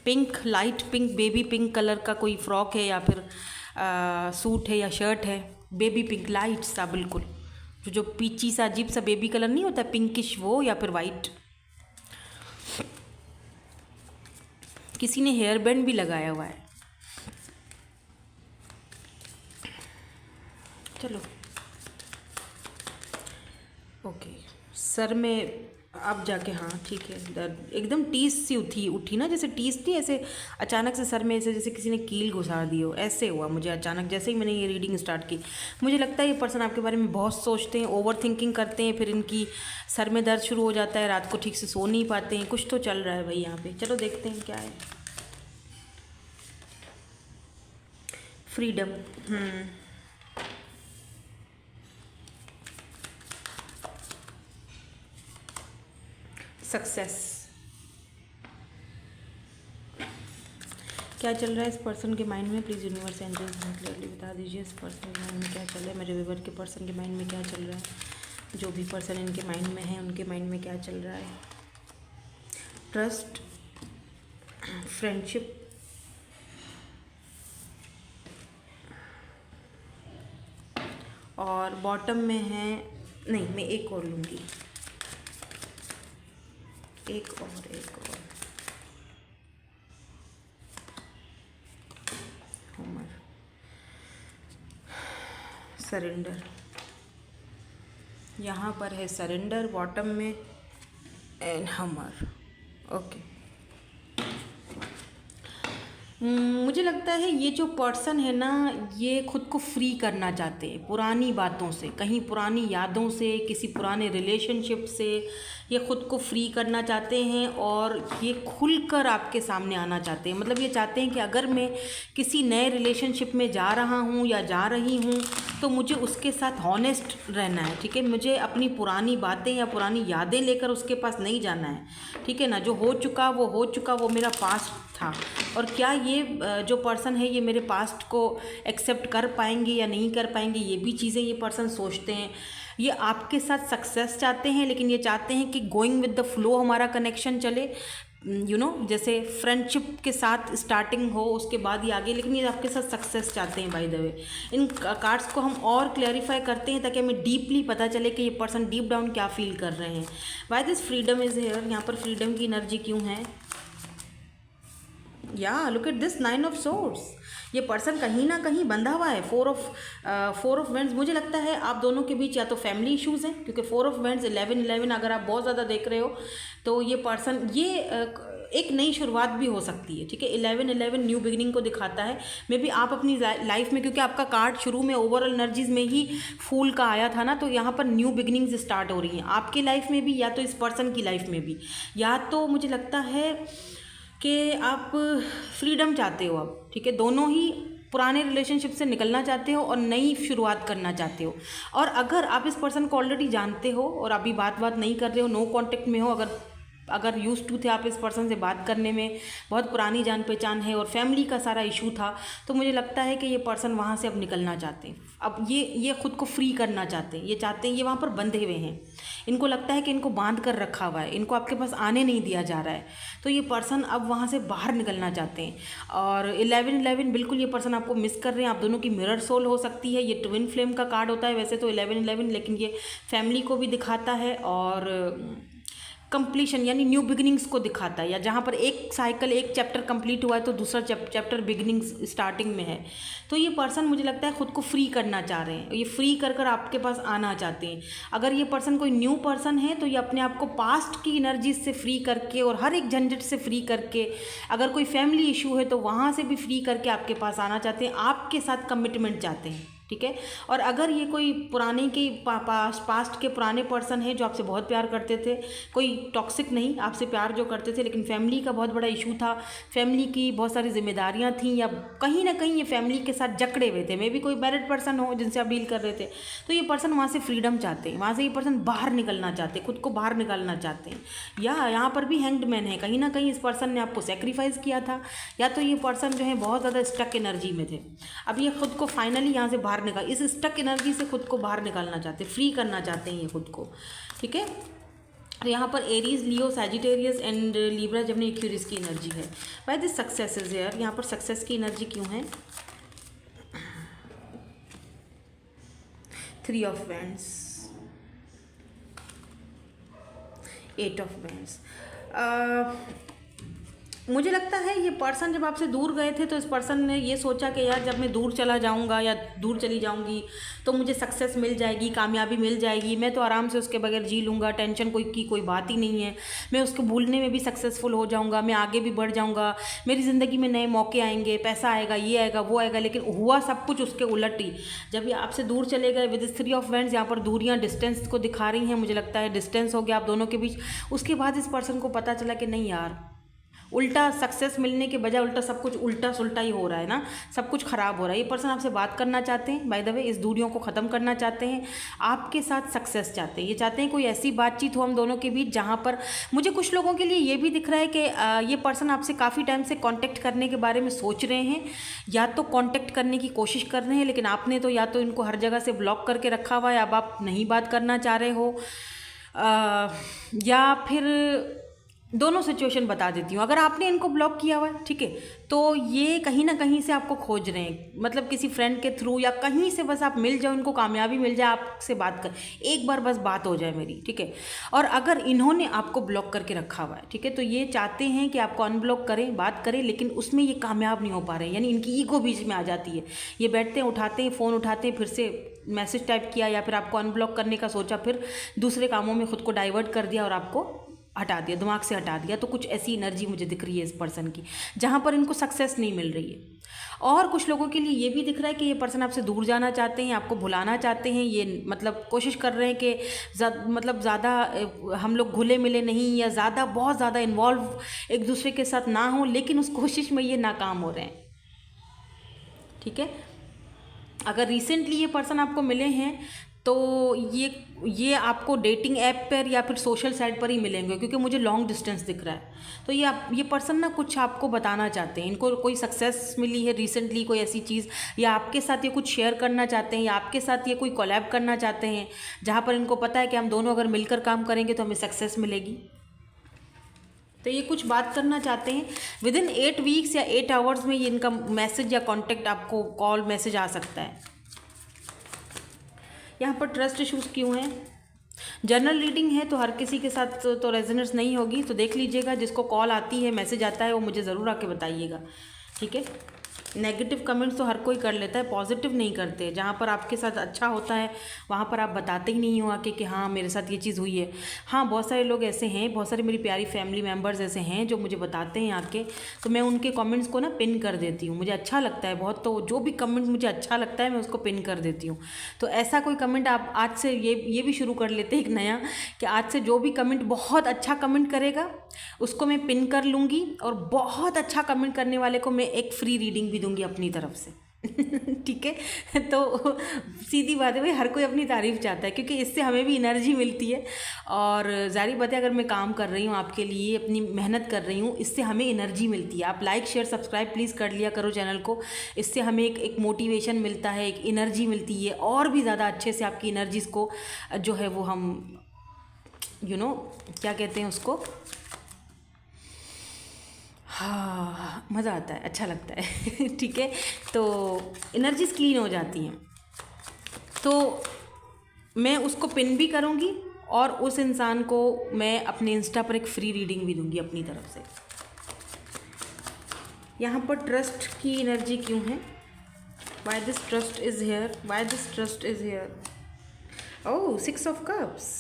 pink, light pink, baby pink colour का कोई फ्रॉक है या फिर सूट है या शर्ट है, बेबी पिंक लाइट सा, बिल्कुल जो पीची सा अजीब सा बेबी कलर नहीं होता, पिंकिश, वो, या फिर वाइट। किसी ने हेयर बैंड भी लगाया हुआ है। चलो ओके, सर में अब जाके, हाँ ठीक है, दर्द एकदम टीस सी उठी ना, जैसे टीस थी ऐसे अचानक से सर में, ऐसे जैसे किसी ने कील घुसा दी हो, ऐसे हुआ मुझे अचानक जैसे ही मैंने ये रीडिंग स्टार्ट की। मुझे लगता है ये पर्सन आपके बारे में बहुत सोचते हैं, ओवर थिंकिंग करते हैं, फिर इनकी सर में दर्द शुरू हो जाता है, रात को ठीक से सो नहीं पाते हैं। कुछ तो चल रहा है भाई यहाँ पे। चलो देखते हैं क्या है। Freedom, success. क्या चल रहा है इस पर्सन के माइंड में? प्लीज़ यूनिवर्स एंजल्स क्लियरली बता दीजिए इस पर्सन के माइंड में क्या चल रहा है। मेरे व्यूअर के पर्सन के माइंड में क्या चल रहा है, जो भी पर्सन इनके माइंड में है उनके माइंड में क्या चल रहा है। ट्रस्ट, फ्रेंडशिप, और बॉटम में है, नहीं मैं एक और लूँगी, एक और होमर, सरेंडर। यहाँ पर है सरेंडर बॉटम में, एंड हमर। ओके, मुझे लगता है ये जो पर्सन है ना, ये खुद को फ्री करना चाहते हैं पुरानी बातों से, कहीं पुरानी यादों से, किसी पुराने रिलेशनशिप से। ये खुद को फ्री करना चाहते हैं और ये खुलकर आपके सामने आना चाहते हैं। मतलब ये चाहते हैं कि अगर मैं किसी नए रिलेशनशिप में जा रहा हूँ या जा रही हूँ तो मुझे उसके साथ हॉनेस्ट रहना है। ठीक है, मुझे अपनी पुरानी बातें या पुरानी यादें लेकर उसके पास नहीं जाना है। ठीक है ना, जो हो चुका वो हो चुका, वो मेरा पास्ट था। और क्या ये जो पर्सन है ये मेरे पास्ट को एक्सेप्ट कर पाएंगे या नहीं कर पाएंगे, ये भी चीज़ें ये पर्सन सोचते हैं। ये आपके साथ सक्सेस चाहते हैं, लेकिन ये चाहते हैं कि गोइंग विद द फ्लो हमारा कनेक्शन चले, जैसे फ्रेंडशिप के साथ स्टार्टिंग हो उसके बाद ही आगे, लेकिन ये आपके साथ सक्सेस चाहते हैं। By the way, in cards को हम और क्लैरिफाई करते हैं ताकि हमें डीपली पता चले कि ये पर्सन डीप डाउन क्या फील कर रहे हैं। Why this freedom is here, यहाँ पर फ्रीडम की एनर्जी क्यों है? या look at this 9 of swords. ये पर्सन कहीं ना कहीं बंधा हुआ है। 4 ऑफ वेंड्स। मुझे लगता है आप दोनों के बीच या तो फैमिली इश्यूज़ हैं, क्योंकि 4 ऑफ वेंड्स 11 अगर आप बहुत ज़्यादा देख रहे हो तो ये पर्सन, ये एक नई शुरुआत भी हो सकती है। ठीक है, 11 न्यू बिगिनिंग को दिखाता है। मे बी आप अपनी लाइफ में, क्योंकि आपका कार्ड शुरू में ओवरऑल एनर्जीज में ही फूल का आया था ना, तो यहाँ पर न्यू बिगिनिंग्स स्टार्ट हो रही हैं आपकी लाइफ में भी, या तो इस पर्सन की लाइफ में भी। या तो मुझे लगता है कि आप फ्रीडम चाहते हो अब। ठीक है, दोनों ही पुराने रिलेशनशिप से निकलना चाहते हो और नई शुरुआत करना चाहते हो। और अगर आप इस पर्सन को ऑलरेडी जानते हो और अभी बात नहीं कर रहे हो, नो कांटेक्ट में हो, अगर अगर यूज टू थे आप इस पर्सन से बात करने में, बहुत पुरानी जान पहचान है और फैमिली का सारा इशू था, तो मुझे लगता है कि ये पर्सन वहाँ से अब निकलना चाहते हैं। अब ये खुद को फ्री करना चाहते हैं, ये चाहते हैं, ये वहाँ पर बंधे हुए हैं, इनको लगता है कि इनको बांध कर रखा हुआ है, इनको आपके पास आने नहीं दिया जा रहा है, तो ये पर्सन अब वहाँ से बाहर निकलना चाहते हैं। और 11-11 बिल्कुल ये पर्सन आपको मिस कर रहे हैं, आप दोनों की मिरर सोल हो सकती है। ये ट्विन फ्लेम का कार्ड होता है वैसे तो 11-11, लेकिन ये फैमिली को भी दिखाता है और कंप्लीशन यानी न्यू बिगिनिंग्स को दिखाता है, या जहाँ पर एक साइकिल, एक चैप्टर कंप्लीट हुआ है तो दूसरा चैप्टर बिगिनिंग्स स्टार्टिंग में है। तो ये पर्सन मुझे लगता है खुद को फ्री करना चाह रहे हैं, ये फ्री कर कर आपके पास आना चाहते हैं। अगर ये पर्सन कोई न्यू पर्सन है तो ये अपने आप को पास्ट की एनर्जी से फ्री करके और हर एक झंझट से फ्री करके, अगर कोई फैमिली इशू है तो वहाँ से भी फ्री करके आपके पास आना चाहते हैं, आपके साथ कमिटमेंट चाहते हैं, ठीक है। और अगर ये कोई पुराने के पास्ट के पुराने पर्सन है जो आपसे बहुत प्यार करते थे, कोई टॉक्सिक नहीं, आपसे प्यार जो करते थे, लेकिन फैमिली का बहुत बड़ा इशू था, फैमिली की बहुत सारी जिम्मेदारियां थी, या कहीं ना कहीं ये फैमिली के साथ जकड़े हुए थे, मे भी कोई मैरिड पर्सन हो जिनसे आप डील कर रहे थे, तो ये पर्सन वहाँ से फ्रीडम चाहते हैं, वहाँ से ये पर्सन बाहर निकलना चाहते हैं, खुद को बाहर निकालना चाहते हैं। या यहाँ पर भी हैंग्ड मैन है, कहीं ना कहीं इस पर्सन ने आपको सेक्रीफाइस किया था, या तो ये पर्सन जो है बहुत ज़्यादा स्टक एनर्जी में थे, अब ये खुद को फाइनली यहाँ से बाहर निकाल, इस स्टक एनर्जी से खुद को बाहर निकालना चाहते हैं, फ्री करना चाहते हैं ये खुद को, ठीक है। और यहाँ पर Aries, Leo, Sagittarius and Libra, जब एक्यूरियस की एनर्जी है। By this success is here, यहाँ पर सक्सेस की एनर्जी क्यों है? 3 ऑफ वैंड्स, 8 ऑफ वैंड्स। मुझे लगता है ये पर्सन जब आपसे दूर गए थे तो इस पर्सन ने ये सोचा कि यार जब मैं दूर चला जाऊंगा या दूर चली जाऊंगी तो मुझे सक्सेस मिल जाएगी, कामयाबी मिल जाएगी, मैं तो आराम से उसके बगैर जी लूँगा, टेंशन कोई बात ही नहीं है, मैं उसको भूलने में भी सक्सेसफुल हो जाऊंगा, मैं आगे भी बढ़ जाऊंगा, मेरी ज़िंदगी में नए मौके आएंगे, पैसा आएगा, ये आएगा, वो आएगा। लेकिन हुआ सब कुछ उसके उलट ही। जब ये आपसे दूर चले गए विद 3 ऑफ वैंड्स, यहाँ पर दूरियाँ डिस्टेंस को दिखा रही हैं, मुझे लगता है डिस्टेंस हो गया आप दोनों के बीच। उसके बाद इस पर्सन को पता चला कि नहीं यार, उल्टा सक्सेस मिलने के बजाय उल्टा सब कुछ उल्टा सुल्टा ही हो रहा है ना, सब कुछ ख़राब हो रहा है। ये पर्सन आपसे बात करना चाहते हैं, बाय द वे इस दूरियों को ख़त्म करना चाहते हैं, आपके साथ सक्सेस चाहते हैं। ये चाहते हैं कोई ऐसी बातचीत हो हम दोनों के बीच जहाँ पर, मुझे कुछ लोगों के लिए ये भी दिख रहा है कि ये पर्सन आपसे काफ़ी टाइम से कॉन्टेक्ट करने के बारे में सोच रहे हैं, या तो कॉन्टेक्ट करने की कोशिश कर रहे हैं, लेकिन आपने तो या तो इनको हर जगह से ब्लॉक करके रखा हुआ है, अब आप नहीं बात करना चाह रहे हो, या फिर दोनों सिचुएशन बता देती हूँ। अगर आपने इनको ब्लॉक किया हुआ है, ठीक है, तो ये कहीं ना कहीं से आपको खोज रहे हैं, मतलब किसी फ्रेंड के थ्रू या कहीं से बस आप मिल जाओ, इनको कामयाबी मिल जाए, आपसे बात कर, एक बार बस बात हो जाए मेरी, ठीक है। और अगर इन्होंने आपको ब्लॉक करके रखा हुआ है, ठीक है, तो ये चाहते हैं कि आपको अनब्लॉक करें, बात करें, लेकिन उसमें ये कामयाब नहीं हो पा रहे हैं, यानी इनकी ईगो बीच में आ जाती है। ये बैठते हैं, उठाते हैं फ़ोन, उठाते हैं, फिर से मैसेज टाइप किया या फिर आपको अनब्लॉक करने का सोचा, फिर दूसरे कामों में खुद को डाइवर्ट कर दिया और आपको हटा दिया, दिमाग से हटा दिया। तो कुछ ऐसी एनर्जी मुझे दिख रही है इस पर्सन की, जहाँ पर इनको सक्सेस नहीं मिल रही है। और कुछ लोगों के लिए ये भी दिख रहा है कि ये पर्सन आपसे दूर जाना चाहते हैं, आपको भुलाना चाहते हैं, ये मतलब कोशिश कर रहे हैं कि मतलब ज़्यादा हम लोग घुले मिले नहीं, या ज़्यादा बहुत ज़्यादा इन्वॉल्व एक दूसरे के साथ ना हो, लेकिन उस कोशिश में ये नाकाम हो रहे हैं, ठीक है। अगर रिसेंटली ये पर्सन आपको मिले हैं तो ये आपको डेटिंग ऐप पर या फिर सोशल साइट पर ही मिलेंगे, क्योंकि मुझे लॉन्ग डिस्टेंस दिख रहा है। तो ये पर्सन ना कुछ आपको बताना चाहते हैं, इनको कोई सक्सेस मिली है रिसेंटली, कोई ऐसी चीज़, या आपके साथ ये कुछ शेयर करना चाहते हैं, या आपके साथ ये कोई कोलैब करना चाहते हैं, जहाँ पर इनको पता है कि हम दोनों अगर मिलकर काम करेंगे तो हमें सक्सेस मिलेगी। तो ये कुछ बात करना चाहते हैं विदिन 8 वीक्स या 8 आवर्स में, ये इनका मैसेज या कॉन्टेक्ट आपको कॉल मैसेज आ सकता है। यहाँ पर ट्रस्ट इश्यूज़ क्यों हैं? जनरल रीडिंग है तो हर किसी के साथ तो रेजोनेंस नहीं होगी, तो देख लीजिएगा, जिसको कॉल आती है, मैसेज आता है, वो मुझे ज़रूर आके बताइएगा, ठीक है। नेगेटिव कमेंट्स तो हर कोई कर लेता है, पॉजिटिव नहीं करते। जहाँ पर आपके साथ अच्छा होता है वहाँ पर आप बताते ही नहीं हो आके कि हाँ मेरे साथ ये चीज़ हुई है। हाँ, बहुत सारे लोग ऐसे हैं, बहुत सारी मेरी प्यारी फैमिली मेम्बर्स ऐसे हैं जो मुझे बताते हैं आके, तो मैं उनके कमेंट्स को ना पिन कर देती हूँ, मुझे अच्छा लगता है बहुत, तो जो भी कमेंट मुझे अच्छा लगता है मैं उसको पिन कर देती हूँ। तो ऐसा कोई कमेंट आप आज से ये भी शुरू कर लेते हैं एक नया, कि आज से जो भी कमेंट बहुत अच्छा कमेंट करेगा उसको मैं पिन कर लूँगी, और बहुत अच्छा कमेंट करने वाले को मैं एक फ्री रीडिंग भी दूंगी अपनी तरफ से। ठीक है। तो सीधी बात है भाई, हर कोई अपनी तारीफ़ चाहता है क्योंकि इससे हमें भी एनर्जी मिलती है। और ज़ाहिर बात है, अगर मैं काम कर रही हूँ आपके लिए, अपनी मेहनत कर रही हूँ, इससे हमें एनर्जी मिलती है। आप लाइक शेयर सब्सक्राइब प्लीज़ कर लिया करो चैनल को, इससे हमें एक मोटिवेशन मिलता है, एक एनर्जी मिलती है, और भी ज़्यादा अच्छे से आपकी एनर्जीज़ को जो है वो हम क्या कहते हैं उसको, हाँ मज़ा आता है, अच्छा लगता है। ठीक है, तो एनर्जीज क्लीन हो जाती हैं। तो मैं उसको पिन भी करूँगी और उस इंसान को मैं अपने इंस्टा पर एक फ्री रीडिंग भी दूँगी अपनी तरफ से। यहाँ पर ट्रस्ट की एनर्जी क्यों है? Why this trust is here, why this trust is here? Oh, 6 of cups,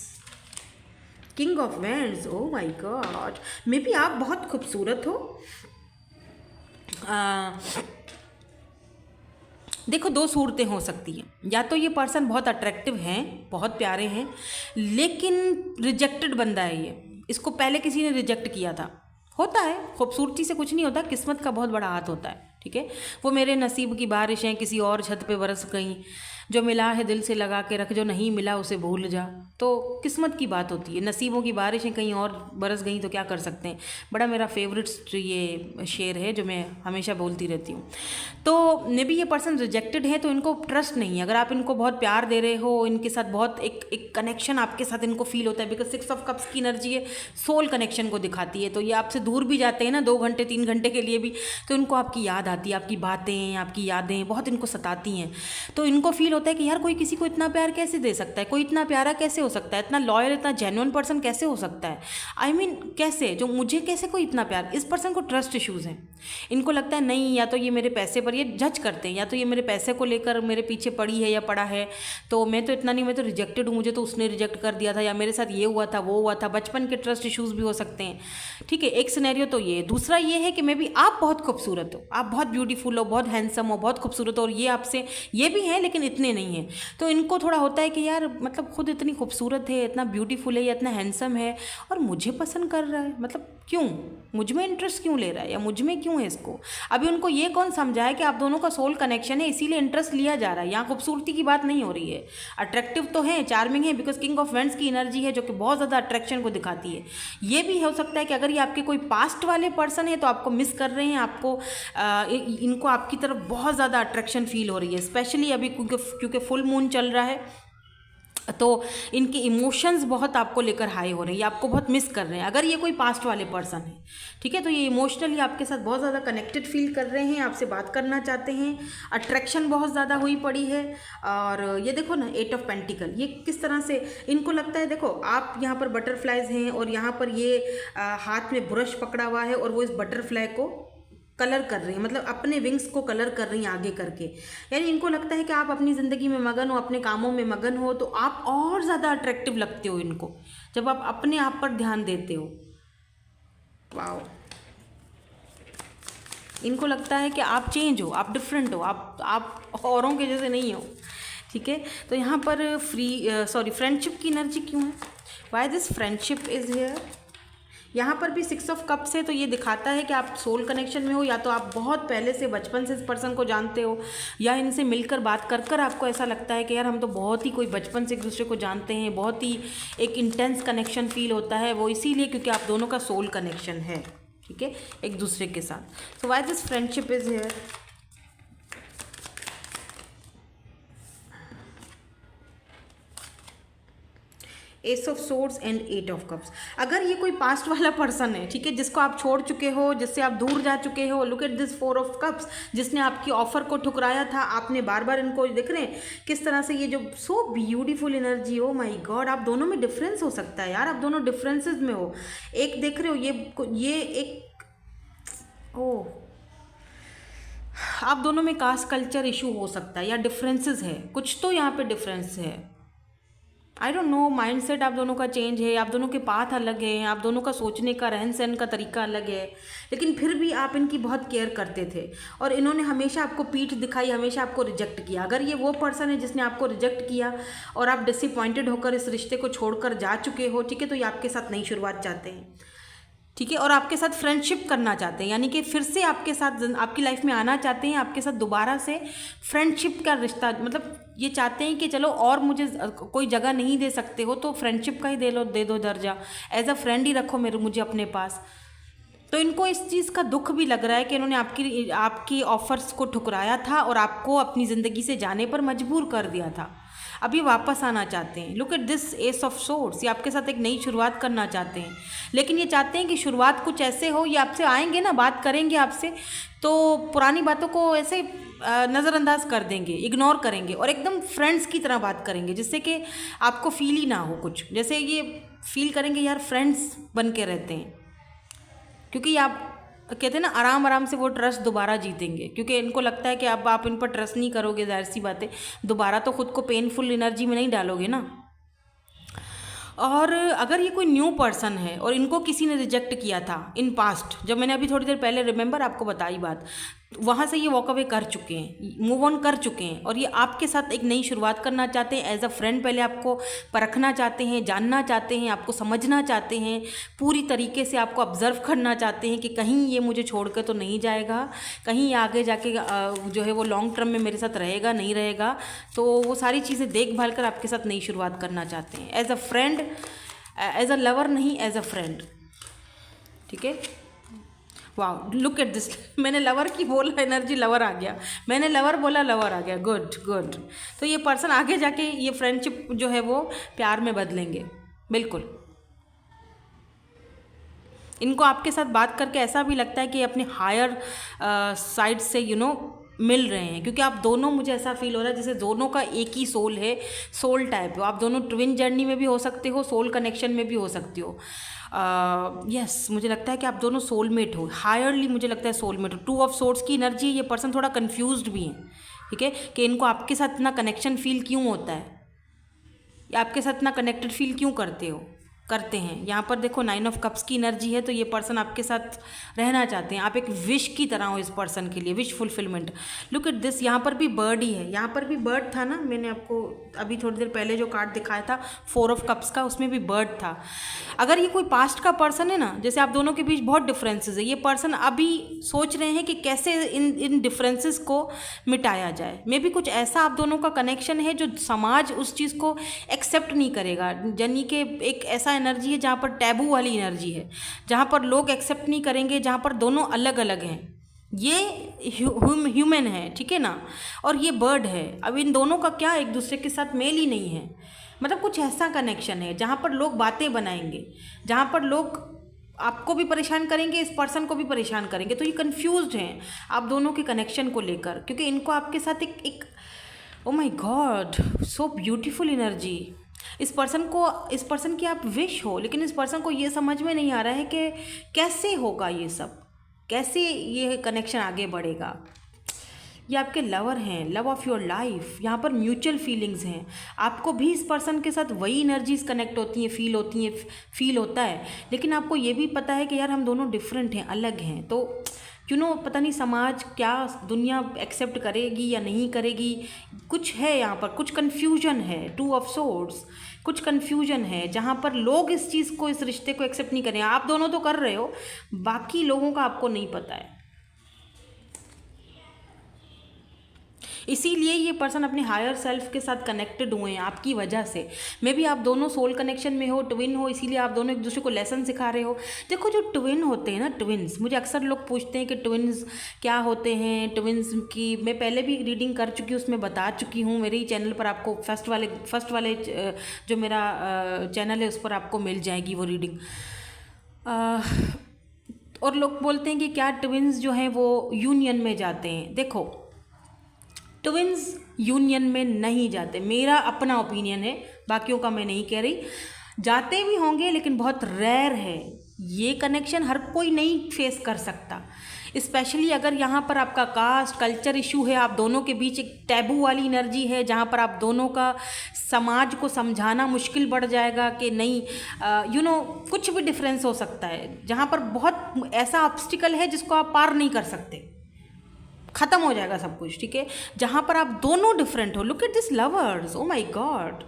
king of wands, oh my God, may be आप बहुत खूबसूरत हो। देखो, दो सूरतें हो सकती हैं, या तो ये पर्सन बहुत अट्रैक्टिव हैं, बहुत प्यारे हैं, लेकिन रिजेक्टेड बंदा है ये, इसको पहले किसी ने रिजेक्ट किया था। होता है, खूबसूरती से कुछ नहीं होता, किस्मत का बहुत बड़ा हाथ होता है। ठीक है, वो मेरे नसीब की बारिशें किसी और छत पे बरस गई, जो मिला है दिल से लगा के रख, जो नहीं मिला उसे भूल जा। तो किस्मत की बात होती है, नसीबों की बारिशें कहीं और बरस गई तो क्या कर सकते हैं। बड़ा मेरा फेवरेट ये शेर है जो मैं हमेशा बोलती रहती हूँ। तो मे बी ये पर्सन रिजेक्टेड है, तो इनको ट्रस्ट नहीं है। अगर आप इनको बहुत प्यार दे रहे हो, इनके साथ बहुत एक कनेक्शन आपके साथ इनको फील होता है, बिकॉज 6 ऑफ कप्स की एनर्जी है, सोल कनेक्शन को दिखाती है। तो ये आपसे दूर भी जाते हैं ना 2 घंटे 3 घंटे के लिए भी, तो इनको आपकी याद आती है, आपकी बातें, आपकी यादें बहुत इनको सताती हैं। तो इनको फील होता है कि यार कोई किसी को इतना प्यार कैसे दे सकता है, कोई इतना प्यारा कैसे हो सकता है, इतना लॉयल, इतना जेन्युइन पर्सन कैसे हो सकता है। आई मीन कैसे, जो मुझे कैसे कोई इतना प्यार। इस पर्सन को ट्रस्ट इश्यूज़ हैं। इनको लगता है नहीं, या तो ये मेरे पैसे पर, ये जज करते हैं, या तो ये मेरे पैसे को लेकर मेरे पीछे पड़ी है या पड़ा है, तो मैं तो इतना नहीं, मैं तो रिजेक्टेड हूँ, मुझे तो उसने रिजेक्ट कर दिया था, या मेरे साथ ये हुआ था वो हुआ था। बचपन के ट्रस्ट इश्यूज़ भी हो सकते हैं। ठीक है, एक सिनेरियो तो ये। दूसरा ये है कि मे बी आप बहुत खूबसूरत हो, आप बहुत ब्यूटीफुल हो, बहुत हैंडसम हो, बहुत खूबसूरत हो, और ये आपसे ये भी हैं लेकिन इतने नहीं हैं। तो इनको थोड़ा होता है कि यार मतलब खुद इतनी खूबसूरत है, इतना ब्यूटीफुल है, या इतना हैंडसम है, और मुझे पसंद कर रहा है, मतलब क्यों, मुझ में इंटरेस्ट क्यों ले रहा है, या मुझ में क्यों है इसको। अभी उनको ये कौन समझाए कि आप दोनों का सोल कनेक्शन है, इसीलिए इंटरेस्ट लिया जा रहा है। यहाँ खूबसूरती की बात नहीं हो रही है। अट्रैक्टिव तो है, चार्मिंग है, बिकॉज किंग ऑफ वैंड्स की एनर्जी है जो कि बहुत ज़्यादा अट्रैक्शन को दिखाती है। ये भी हो सकता है कि अगर ये आपके कोई पास्ट वाले पर्सन है तो आपको मिस कर रहे हैं, आपको इनको आपकी तरफ बहुत ज़्यादा अट्रैक्शन फील हो रही है, स्पेशली अभी क्योंकि फुल मून चल रहा है, तो इनके इमोशंस बहुत आपको लेकर हाई हो रहे हैं, आपको बहुत मिस कर रहे हैं। अगर ये कोई पास्ट वाले पर्सन है, ठीक है, तो ये इमोशनली आपके साथ बहुत ज़्यादा कनेक्टेड फील कर रहे हैं, आपसे बात करना चाहते हैं, अट्रैक्शन बहुत ज़्यादा हुई पड़ी है। और ये देखो ना, 8 ऑफ पेंटिकल, ये किस तरह से इनको लगता है, देखो आप यहाँ पर बटरफ्लाइज हैं और यहाँ पर ये हाथ में ब्रश पकड़ा हुआ है और वो इस बटरफ्लाई को कलर कर रही हैं, मतलब अपने विंग्स को कलर कर रही हैं आगे करके। यानी इनको लगता है कि आप अपनी ज़िंदगी में मगन हो, अपने कामों में मगन हो, तो आप और ज़्यादा अट्रैक्टिव लगते हो इनको जब आप अपने आप पर ध्यान देते हो। वाओ, इनको लगता है कि आप चेंज हो, आप डिफरेंट हो, आप औरों के जैसे नहीं हो। ठीक है, तो यहाँ पर फ्रेंडशिप की एनर्जी क्यों है? Why this friendship is here? यहाँ पर भी 6 ऑफ कप्स है, तो ये दिखाता है कि आप सोल कनेक्शन में हो, या तो आप बहुत पहले से बचपन से इस पर्सन को जानते हो, या इनसे मिलकर बात कर कर आपको ऐसा लगता है कि यार हम तो बहुत ही कोई बचपन से एक दूसरे को जानते हैं, बहुत ही एक इंटेंस कनेक्शन फील होता है। वो इसीलिए क्योंकि आप दोनों का सोल कनेक्शन है, ठीक है, एक दूसरे के साथ। So why this friendship is here? S of swords and 8 of cups. अगर ये कोई पास्ट वाला पर्सन है, ठीक है, जिसको आप छोड़ चुके हो, जिससे आप दूर जा चुके हो, look at this 4 of cups, जिसने आपकी ऑफर को ठुकराया था, आपने बार बार इनको देख रहे हैं किस तरह से, ये जो so beautiful energy, oh my God, आप दोनों में डिफरेंस हो सकता है यार, आप दोनों डिफरेंसेस में हो। एक देख रहे हो ये एक आप दोनों में कास्ट कल्चर इशू हो सकता है, या डिफरेंसेस है, कुछ तो यहाँ पे डिफरेंस है। आई डोंट नो, माइंडसेट आप दोनों का चेंज है, आप दोनों के पाथ अलग हैं, आप दोनों का सोचने का रहन सहन का तरीका अलग है, लेकिन फिर भी आप इनकी बहुत केयर करते थे और इन्होंने हमेशा आपको पीठ दिखाई, हमेशा आपको रिजेक्ट किया। अगर ये वो पर्सन है जिसने आपको रिजेक्ट किया और आप डिसअपॉइंटेड होकर इस रिश्ते को छोड़कर जा चुके हो, ठीक है, तो ये आपके साथ नई शुरुआत चाहते हैं। ठीक है, और आपके साथ फ्रेंडशिप करना चाहते हैं, यानी कि फिर से आपके साथ आपकी लाइफ में आना चाहते हैं, आपके साथ दोबारा से फ्रेंडशिप का रिश्ता, मतलब ये चाहते हैं कि चलो और मुझे कोई जगह नहीं दे सकते हो तो फ्रेंडशिप का ही दे दो दर्जा, एज अ फ्रेंड ही रखो मुझे अपने पास। तो इनको इस चीज़ का दुख भी लग रहा है कि इन्होंने आपकी ऑफर्स को ठुकराया था और आपको अपनी ज़िंदगी से जाने पर मजबूर कर दिया था। अभी वापस आना चाहते हैं। Look at this S of swords, ये आपके साथ एक नई शुरुआत करना चाहते हैं, लेकिन ये चाहते हैं कि शुरुआत कुछ ऐसे हो, ये आपसे आएंगे ना, बात करेंगे आपसे तो पुरानी बातों को ऐसे नज़रअंदाज कर देंगे, इग्नोर करेंगे और एकदम फ्रेंड्स की तरह बात करेंगे, जिससे कि आपको फील ही ना हो कुछ, जैसे ये फील करेंगे यार फ्रेंड्स बन के रहते हैं, क्योंकि आप कहते हैं ना आराम आराम से वो ट्रस्ट दोबारा जीतेंगे, क्योंकि इनको लगता है कि अब आप इन पर ट्रस्ट नहीं करोगे, जाहिर सी बात है दोबारा तो खुद को पेनफुल एनर्जी में नहीं डालोगे ना। और अगर ये कोई न्यू पर्सन है और इनको किसी ने रिजेक्ट किया था इन पास्ट, जब मैंने अभी थोड़ी देर पहले रिमेंबर आपको बताई बात, वहाँ से ये वॉक अवे कर चुके हैं, मूव ऑन कर चुके हैं और ये आपके साथ एक नई शुरुआत करना चाहते हैं। एज अ फ्रेंड पहले आपको परखना चाहते हैं, जानना चाहते हैं, आपको समझना चाहते हैं, पूरी तरीके से आपको ऑब्जर्व करना चाहते हैं कि कहीं ये मुझे छोड़ कर तो नहीं जाएगा, कहीं आगे जाके जो है वो लॉन्ग टर्म में मेरे साथ रहेगा नहीं रहेगा, तो वो सारी चीज़ें देखभाल कर आपके साथ नई शुरुआत करना चाहते हैं as a friend, as a lover नहीं, एज अ फ्रेंड। ठीक है, वाह लुक एट दिस, मैंने लवर की बोला एनर्जी लवर आ गया, मैंने लवर बोला लवर आ गया, गुड गुड। तो ये पर्सन आगे जाके ये फ्रेंडशिप जो है वो प्यार में बदलेंगे, बिल्कुल। इनको आपके साथ बात करके ऐसा भी लगता है कि अपने हायर साइड से मिल रहे हैं, क्योंकि आप दोनों, मुझे ऐसा फील हो रहा है जैसे दोनों का एक ही सोल है, सोल टाइप हो आप दोनों, ट्विन जर्नी में भी हो सकते हो, सोल कनेक्शन में भी हो सकते हो। यस मुझे लगता है कि आप दोनों सोलमेट हो, हायरली मुझे लगता है सोलमेट हो। टू ऑफ सोर्ड्स की एनर्जी, ये पर्सन थोड़ा कंफ्यूज्ड भी है, ठीक है, कि इनको आपके साथ इतना कनेक्शन फील क्यों होता है, या आपके साथ इतना कनेक्टेड फील क्यों करते हैं। यहाँ पर देखो 9 ऑफ कप्स की एनर्जी है, तो ये पर्सन आपके साथ रहना चाहते हैं, आप एक विश की तरह हो इस पर्सन के लिए, wish fulfilment. Look at this, यहाँ पर भी बर्ड ही है, यहाँ पर भी बर्ड था ना, मैंने आपको अभी थोड़ी देर पहले जो कार्ड दिखाया था 4 ऑफ कप्स का, उसमें भी बर्ड था। अगर ये कोई पास्ट का पर्सन है ना, जैसे आप दोनों के बीच बहुत डिफरेंसेस है, ये पर्सन अभी सोच रहे हैं कि कैसे इन डिफरेंसेस को मिटाया जाए। मे बी कुछ ऐसा आप दोनों का कनेक्शन है जो समाज उस चीज़ को एक्सेप्ट नहीं करेगा, यानी कि एक ऐसा एनर्जी है जहाँ पर टैबू वाली एनर्जी है, जहाँ पर लोग एक्सेप्ट नहीं करेंगे, जहाँ पर दोनों अलग अलग हैं। ये ह्यूमन है, ठीक है ना, और ये बर्ड है। अब इन दोनों का क्या एक दूसरे के साथ मेल ही नहीं है, मतलब कुछ ऐसा कनेक्शन है जहाँ पर लोग बातें बनाएंगे, जहाँ पर लोग आपको भी परेशान करेंगे, इस पर्सन को भी परेशान करेंगे। तो ये कंफ्यूज्ड हैं आप दोनों के कनेक्शन को लेकर, क्योंकि इनको आपके साथ एक oh my God so beautiful energy. इस पर्सन की आप विश हो, लेकिन इस पर्सन को ये समझ में नहीं आ रहा है कि कैसे होगा ये सब, कैसे ये कनेक्शन आगे बढ़ेगा। ये आपके लवर हैं, लव ऑफ योर लाइफ, यहाँ पर म्यूचुअल फीलिंग्स हैं, आपको भी इस पर्सन के साथ वही एनर्जीज कनेक्ट होती हैं, फील होता है, लेकिन आपको ये भी पता है कि यार हम दोनों डिफरेंट हैं, अलग हैं। तो पता नहीं समाज क्या, दुनिया एक्सेप्ट करेगी या नहीं करेगी, कुछ है यहाँ पर, कुछ कन्फ्यूजन है। 2 ऑफ सोर्ड्स, कुछ कन्फ्यूजन है जहाँ पर लोग इस चीज़ को, इस रिश्ते को एक्सेप्ट नहीं करें। आप दोनों तो कर रहे हो, बाकी लोगों का आपको नहीं पता है, इसीलिए ये पर्सन अपने हायर सेल्फ के साथ कनेक्टेड हुए हैं आपकी वजह से। मे बी आप दोनों सोल कनेक्शन में हो, ट्विन हो, इसीलिए आप दोनों एक दूसरे को लेसन सिखा रहे हो। देखो जो ट्विन होते हैं ना, ट्विन्स, मुझे अक्सर लोग पूछते हैं कि ट्विन्स क्या होते हैं। ट्विन्स की मैं पहले भी रीडिंग कर चुकी हूँ, उसमें बता चुकी हूँ, मेरे ही चैनल पर आपको फर्स्ट वाले जो मेरा चैनल है उस पर आपको मिल जाएगी वो रीडिंग। और लोग बोलते हैं कि क्या ट्विन्स जो हैं वो यूनियन में जाते हैं। देखो ट्विन्स यूनियन में नहीं जाते, मेरा अपना ओपिनियन है, बाकियों का मैं नहीं कह रही। जाते भी होंगे लेकिन बहुत रेयर है, ये कनेक्शन हर कोई नहीं फेस कर सकता, स्पेशली अगर यहाँ पर आपका कास्ट कल्चर इशू है, आप दोनों के बीच एक टैबू वाली एनर्जी है, जहाँ पर आप दोनों का समाज को समझाना मुश्किल बढ़ जाएगा कि नहीं, कुछ भी डिफरेंस हो सकता है, जहाँ पर बहुत ऐसा ऑब्स्टिकल है जिसको आप पार नहीं कर सकते, ख़त्म हो जाएगा सब कुछ, ठीक है। जहाँ पर आप दोनों डिफरेंट हो, look at this lovers, oh my God,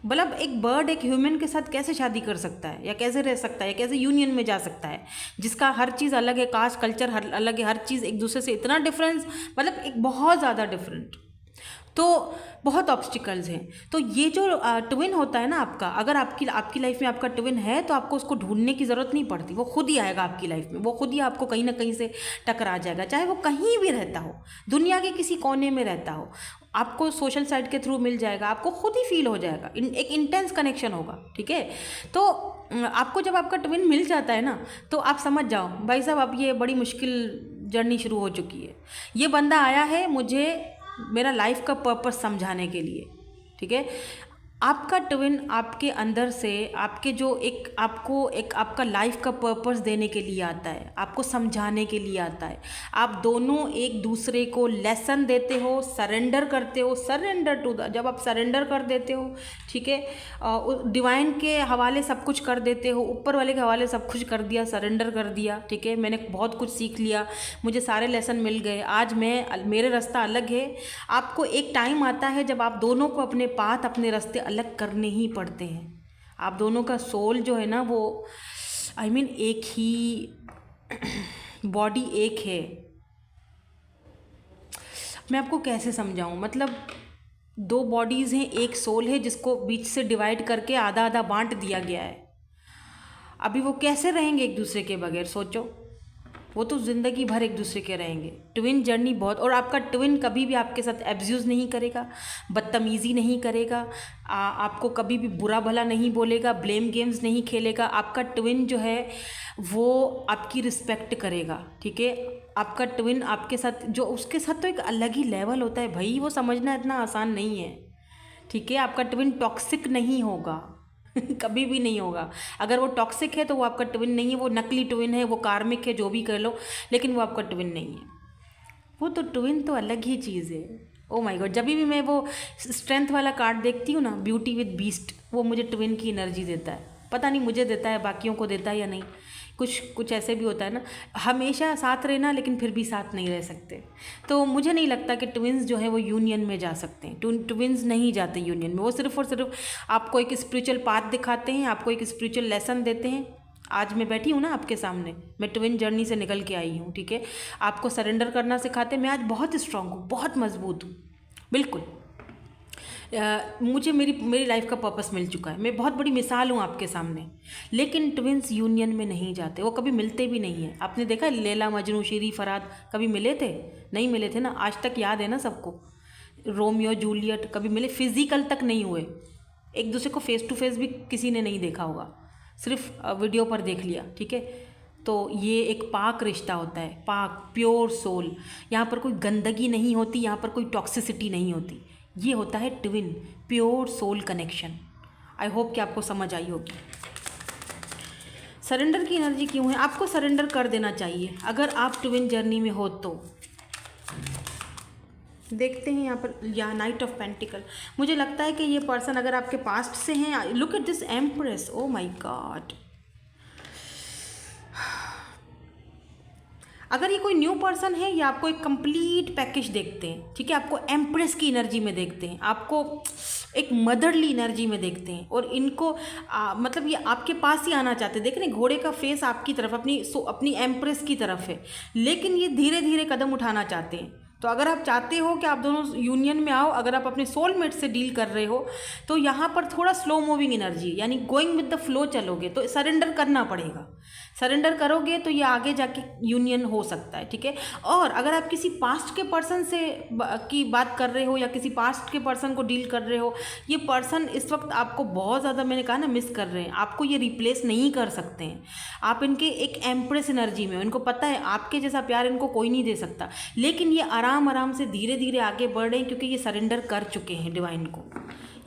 मतलब एक बर्ड एक ह्यूमन के साथ कैसे शादी कर सकता है, या कैसे रह सकता है, या कैसे यूनियन में जा सकता है, जिसका हर चीज़ अलग है, कास्ट कल्चर हर अलग है, हर चीज़ एक दूसरे से इतना डिफरेंस, मतलब एक बहुत ज़्यादा डिफरेंट। तो बहुत ऑब्स्टिकल्स हैं। तो ये जो ट्विन होता है ना आपका, अगर आपकी लाइफ में आपका ट्विन है तो आपको उसको ढूंढने की ज़रूरत नहीं पड़ती, वो खुद ही आएगा आपकी लाइफ में, वो खुद ही आपको कहीं ना कहीं से टकरा जाएगा, चाहे वो कहीं भी रहता हो, दुनिया के किसी कोने में रहता हो, आपको सोशल साइट के थ्रू मिल जाएगा, आपको खुद ही फील हो जाएगा, एक इंटेंस कनेक्शन होगा, ठीक है। तो आपको जब आपका ट्विन मिल जाता है ना, तो आप समझ जाओ भाई साहब अब ये बड़ी मुश्किल जर्नी शुरू हो चुकी है। ये बंदा आया है मुझे मेरा लाइफ का पर्पस समझाने के लिए, ठीक है। आपका ट्विन आपके अंदर से आपके जो आपको आपका लाइफ का पर्पस देने के लिए आता है, आपको समझाने के लिए आता है। आप दोनों एक दूसरे को लेसन देते हो, सरेंडर करते हो, सरेंडर टू द, जब आप सरेंडर कर देते हो, ठीक है, डिवाइन के हवाले सब कुछ कर देते हो, ऊपर वाले के हवाले सब कुछ कर दिया, सरेंडर कर दिया, ठीक है। मैंने बहुत कुछ सीख लिया, मुझे सारे लेसन मिल गए, आज मेरे रास्ता अलग है। आपको एक टाइम आता है जब आप दोनों को अपने पाथ, अपने रास्ते अलग करने ही पड़ते हैं। आप दोनों का सोल जो है ना वो एक ही बॉडी एक है। मैं आपको कैसे समझाऊं, मतलब 2 बॉडीज़ हैं, एक सोल है जिसको बीच से डिवाइड करके आधा आधा बांट दिया गया है। अभी वो कैसे रहेंगे एक दूसरे के बगैर, सोचो। वो तो ज़िंदगी भर एक दूसरे के रहेंगे। ट्विन जर्नी बहुत, और आपका ट्विन कभी भी आपके साथ एब्यूज़ नहीं करेगा, बदतमीज़ी नहीं करेगा, आपको कभी भी बुरा भला नहीं बोलेगा, ब्लेम गेम्स नहीं खेलेगा। आपका ट्विन जो है वो आपकी रिस्पेक्ट करेगा, ठीक है। आपका ट्विन आपके साथ जो, उसके साथ तो एक अलग ही लेवल होता है भाई, वो समझना इतना आसान नहीं है, ठीक है। आपका ट्विन टॉक्सिक नहीं होगा कभी भी नहीं होगा। अगर वो टॉक्सिक है तो वो आपका ट्विन नहीं है, वो नकली ट्विन है, वो कार्मिक है, जो भी कर लो, लेकिन वो आपका ट्विन नहीं है। वो तो ट्विन तो अलग ही चीज़ है। ओ माय गॉड, जब भी मैं वो स्ट्रेंथ वाला कार्ड देखती हूँ ना, ब्यूटी विद बीस्ट, वो मुझे ट्विन की एनर्जी देता है। पता नहीं मुझे देता है, बाकियों को देता है या नहीं, कुछ ऐसे भी होता है ना, हमेशा साथ रहना लेकिन फिर भी साथ नहीं रह सकते। तो मुझे नहीं लगता कि ट्विन्स जो है वो यूनियन में जा सकते हैं। ट्विन्स नहीं जाते यूनियन में, वो सिर्फ और सिर्फ आपको एक स्पिरिचुअल पाथ दिखाते हैं, आपको एक स्पिरिचुअल लेसन देते हैं। आज मैं बैठी हूँ ना आपके सामने, मैं ट्विन जर्नी से निकल के आई हूँ, ठीक है। आपको सरेंडर करना सिखाते हैं। मैं आज बहुत स्ट्रांग हूँ, बहुत मजबूत हूँ, बिल्कुल। मुझे मेरी लाइफ का पर्पस मिल चुका है, मैं बहुत बड़ी मिसाल हूँ आपके सामने। लेकिन ट्विन्स यूनियन में नहीं जाते, वो कभी मिलते भी नहीं हैं। आपने देखा लैला मजनू, शीरी फरहाद कभी मिले थे? नहीं मिले थे ना। आज तक याद है ना सबको, रोमियो जूलियट कभी मिले? फिजिकल तक नहीं हुए, एक दूसरे को फेस टू फेस भी किसी ने नहीं देखा होगा, सिर्फ वीडियो पर देख लिया, ठीक है। तो ये एक पाक रिश्ता होता है, पाक, प्योर सोल। यहाँ पर कोई गंदगी नहीं होती, यहाँ पर कोई टॉक्सिसिटी नहीं होती। ये होता है twin, pure soul connection. I hope कि आपको समझ आई होगी। सरेंडर की एनर्जी क्यों है? आपको सरेंडर कर देना चाहिए अगर आप ट्विन जर्नी में हो तो। देखते हैं यहाँ पर, या नाइट ऑफ पेंटिकल। मुझे लगता है कि ये पर्सन अगर आपके पास्ट से हैं, look at this empress, oh my God. अगर ये कोई न्यू पर्सन है, या आपको एक कंप्लीट पैकेज देखते हैं, ठीक है, आपको एम्प्रेस की एनर्जी में देखते हैं, आपको एक मदरली एनर्जी में देखते हैं, और इनको मतलब ये आपके पास ही आना चाहते हैं। देख रहे हैं घोड़े का फेस आपकी तरफ, अपनी एम्प्रेस की तरफ है, लेकिन ये धीरे धीरे कदम उठाना चाहते हैं। तो अगर आप चाहते हो कि आप दोनों यूनियन में आओ, अगर आप अपने सोलमेट से डील कर रहे हो, तो यहाँ पर थोड़ा स्लो मूविंग एनर्जी, यानी गोइंग विद द फ्लो चलोगे तो सरेंडर करना पड़ेगा। सरेंडर करोगे तो ये आगे जाके यूनियन हो सकता है, ठीक है। और अगर आप किसी पास्ट के पर्सन से की बात कर रहे हो, या किसी पास्ट के पर्सन को डील कर रहे हो, ये पर्सन इस वक्त आपको बहुत ज़्यादा, मैंने कहा ना, मिस कर रहे हैं। आपको ये रिप्लेस नहीं कर सकते हैं। आप इनके एक एम्प्रेस एनर्जी में, इनको पता है आपके जैसा प्यार इनको कोई नहीं दे सकता, लेकिन ये आराम से धीरे धीरे आगे बढ़ रहे हैं, क्योंकि ये सरेंडर कर चुके हैं डिवाइन को।